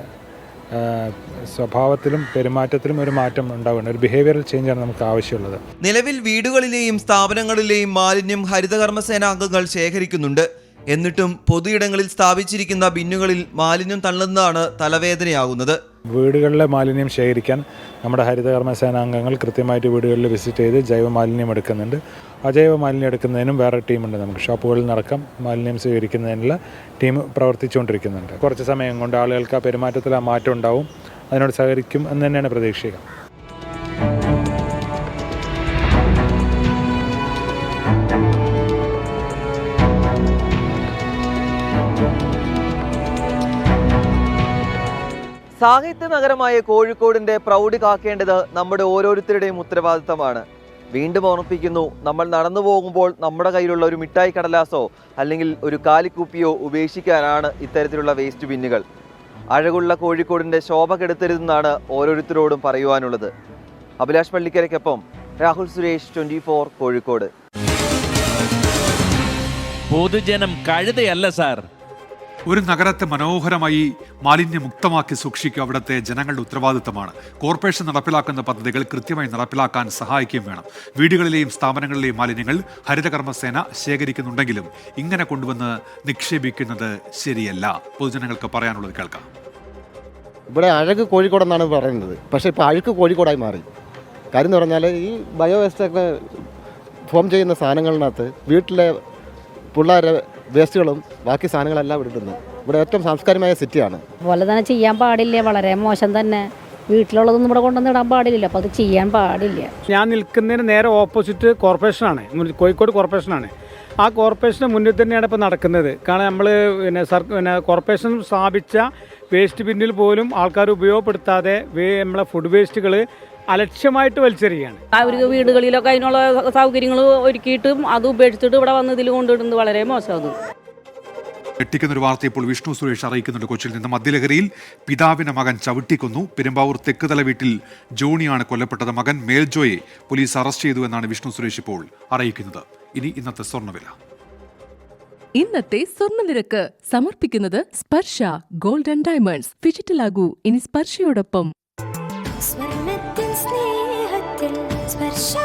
Speaker 6: സ്വഭാവത്തിലും പെരുമാറ്റത്തിലും ഒരു മാറ്റം ഉണ്ടാവുന്നുണ്ട്. ഒരു ബിഹേവിയറൽ ചേഞ്ചാണ് നമുക്ക് ആവശ്യമുള്ളത്.
Speaker 2: നിലവിൽ വീടുകളിലെയും സ്ഥാപനങ്ങളിലെയും മാലിന്യം ഹരിതകർമ്മസേനാംഗങ്ങൾ ശേഖരിക്കുന്നുണ്ട്. എന്നിട്ടും പൊതുയിടങ്ങളിൽ സ്ഥാപിച്ചിരിക്കുന്ന ബിന്നുകളിൽ മാലിന്യം തള്ളുന്നതാണ് തലവേദനയാകുന്നത്.
Speaker 6: വീടുകളിലെ മാലിന്യം ശേഖരിക്കാൻ നമ്മുടെ ഹരിതകർമ്മസേനാംഗങ്ങൾ കൃത്യമായിട്ട് വീടുകളിൽ വിസിറ്റ് ചെയ്ത് ജൈവ മാലിന്യം എടുക്കുന്നുണ്ട്. അജൈവ മാലിന്യം എടുക്കുന്നതിനും വേറെ ടീമുണ്ട്. നമുക്ക് ഷോപ്പുകളിൽ നടക്കം മാലിന്യം സ്വീകരിക്കുന്നതിനുള്ള ടീം പ്രവർത്തിച്ചുകൊണ്ടിരിക്കുന്നുണ്ട്. കുറച്ച് സമയം കൊണ്ട് ആളുകൾക്ക് ആ പെരുമാറ്റത്തിൽ ആ മാറ്റം ഉണ്ടാവും. അതിനോട് സഹകരിക്കും എന്ന് തന്നെയാണ് പ്രതീക്ഷിക്കുക.
Speaker 2: സാഹിത്യ നഗരമായ കോഴിക്കോടിന്റെ പ്രൗഢി കാക്കേണ്ടത് നമ്മുടെ ഓരോരുത്തരുടെയും ഉത്തരവാദിത്തമാണ്. വീണ്ടും ഓർമ്മിപ്പിക്കുന്നു, നമ്മൾ നടന്നു പോകുമ്പോൾ നമ്മുടെ കയ്യിലുള്ള ഒരു മിഠായി കടലാസോ അല്ലെങ്കിൽ ഒരു കാലിക്കുപ്പിയോ ഉപേക്ഷിക്കാനാണ് ഇത്തരത്തിലുള്ള വേസ്റ്റ് ബിന്നുകൾ. അഴകുള്ള കോഴിക്കോടിന്റെ ശോഭ കെടുത്തരുതെന്നാണ് ഓരോരുത്തരോടും പറയുവാനുള്ളത്. അഭിലാഷ് പള്ളിക്കരയ്ക്കൊപ്പം രാഹുൽ സുരേഷ്, 24 കോഴിക്കോട്.
Speaker 4: പൊതുജനം കഴുതയല്ല സാർ.
Speaker 1: ഒരു നഗരത്തെ മനോഹരമായി മാലിന്യമുക്തമാക്കി സൂക്ഷിക്കുക അവിടുത്തെ ജനങ്ങളുടെ ഉത്തരവാദിത്തമാണ്. കോർപ്പറേഷൻ നടപ്പിലാക്കുന്ന പദ്ധതികൾ കൃത്യമായി നടപ്പിലാക്കാൻ സഹായിക്കുകയും വേണം. വീടുകളിലെയും സ്ഥാപനങ്ങളിലെയും മാലിന്യങ്ങൾ ഹരിതകർമ്മസേന ശേഖരിക്കുന്നുണ്ടെങ്കിലും ഇങ്ങനെ കൊണ്ടുവന്ന് നിക്ഷേപിക്കുന്നത് ശരിയല്ല. പൊതുജനങ്ങൾക്ക് പറയാനുള്ളത് കേൾക്കാം.
Speaker 23: ഇവിടെ അഴക് കോഴിക്കോടെന്നാണ് പറയുന്നത്, പക്ഷേ ഇപ്പോൾ അഴുക്ക് കോഴിക്കോടായി മാറി. കാര്യം എന്ന് പറഞ്ഞാൽ ഈ ബയോ വേസ്റ്റൊക്കെ ഫോം ചെയ്യുന്ന സാധനങ്ങളിനകത്ത് വീട്ടിലെ പിള്ളേരെ വേസ്റ്റുകളും ബാക്കി സാധനങ്ങളെല്ലാം ഇടുന്നു. ഇവിടെ ഏറ്റവും സാംസ്കാരികമായ സിറ്റിയാണ്.
Speaker 24: അതുപോലെ തന്നെ ചെയ്യാൻ പാടില്ല, വളരെ മോശം തന്നെ. വീട്ടിലുള്ളതൊന്നും ഇവിടെ കൊണ്ടുവന്ന് ഇടാൻ പാടില്ല, അപ്പോൾ അത് ചെയ്യാൻ പാടില്ല.
Speaker 25: ഞാൻ നിൽക്കുന്നതിന് നേരെ ഓപ്പോസിറ്റ് കോർപ്പറേഷനാണ്, കോഴിക്കോട് കോർപ്പറേഷനാണ്. ആ കോർപ്പറേഷന് മുന്നിൽ തന്നെയാണ് ഇപ്പോൾ നടക്കുന്നത്. കാരണം നമ്മൾ കോർപ്പറേഷൻ സ്ഥാപിച്ച വേസ്റ്റ് ബിന്നിൽ പോലും ആൾക്കാർ ഉപയോഗപ്പെടുത്താതെ നമ്മളെ ഫുഡ് വേസ്റ്റുകൾ അലക്ഷ്യമായിട്ട് വലിച്ചെറിയുകയാണ്.
Speaker 26: അവർക്ക് വീടുകളിലൊക്കെ അതിനുള്ള സൗകര്യങ്ങൾ ഒരുക്കിയിട്ടും അത് ഉപേക്ഷിച്ചിട്ട് ഇവിടെ വന്ന് ഇതിൽ കൊണ്ടിടുന്നത് വളരെ മോശമാണ്.
Speaker 1: ഞെട്ടിക്കുന്നൊരു വാർത്ത ഇപ്പോൾ വിഷ്ണു സുരേഷ് അറിയിക്കുന്നുണ്ട്. കൊച്ചിയിൽ നിന്ന് മദ്യലഹരിയിൽ പിതാവിനെ മകൻ ചവിട്ടിക്കൊന്നു. പെരുമ്പാവൂർ തെക്കുതല വീട്ടിൽ ജോണിയാണ് കൊല്ലപ്പെട്ടത്. മകൻ മേൽജോയെ പോലീസ് അറസ്റ്റ് ചെയ്തു എന്നാണ് വിഷ്ണു സുരേഷ് ഇപ്പോൾ അറിയിക്കുന്നത്. ഇനി ഇന്നത്തെ സ്വർണ്ണവില.
Speaker 27: ഇന്നത്തെ സ്വർണ്ണനിരക്ക് സമർപ്പിക്കുന്നത് സ്പർശ ഗോൾഡ് ആൻഡ് ഡയമണ്ട്സ്. ഫിജിറ്റലാകൂ ഇനി സ്പർശയോടൊപ്പം.
Speaker 28: സ്വർണ്ണത്തിൻ സ്നേഹത്തിൽ സ്പർശ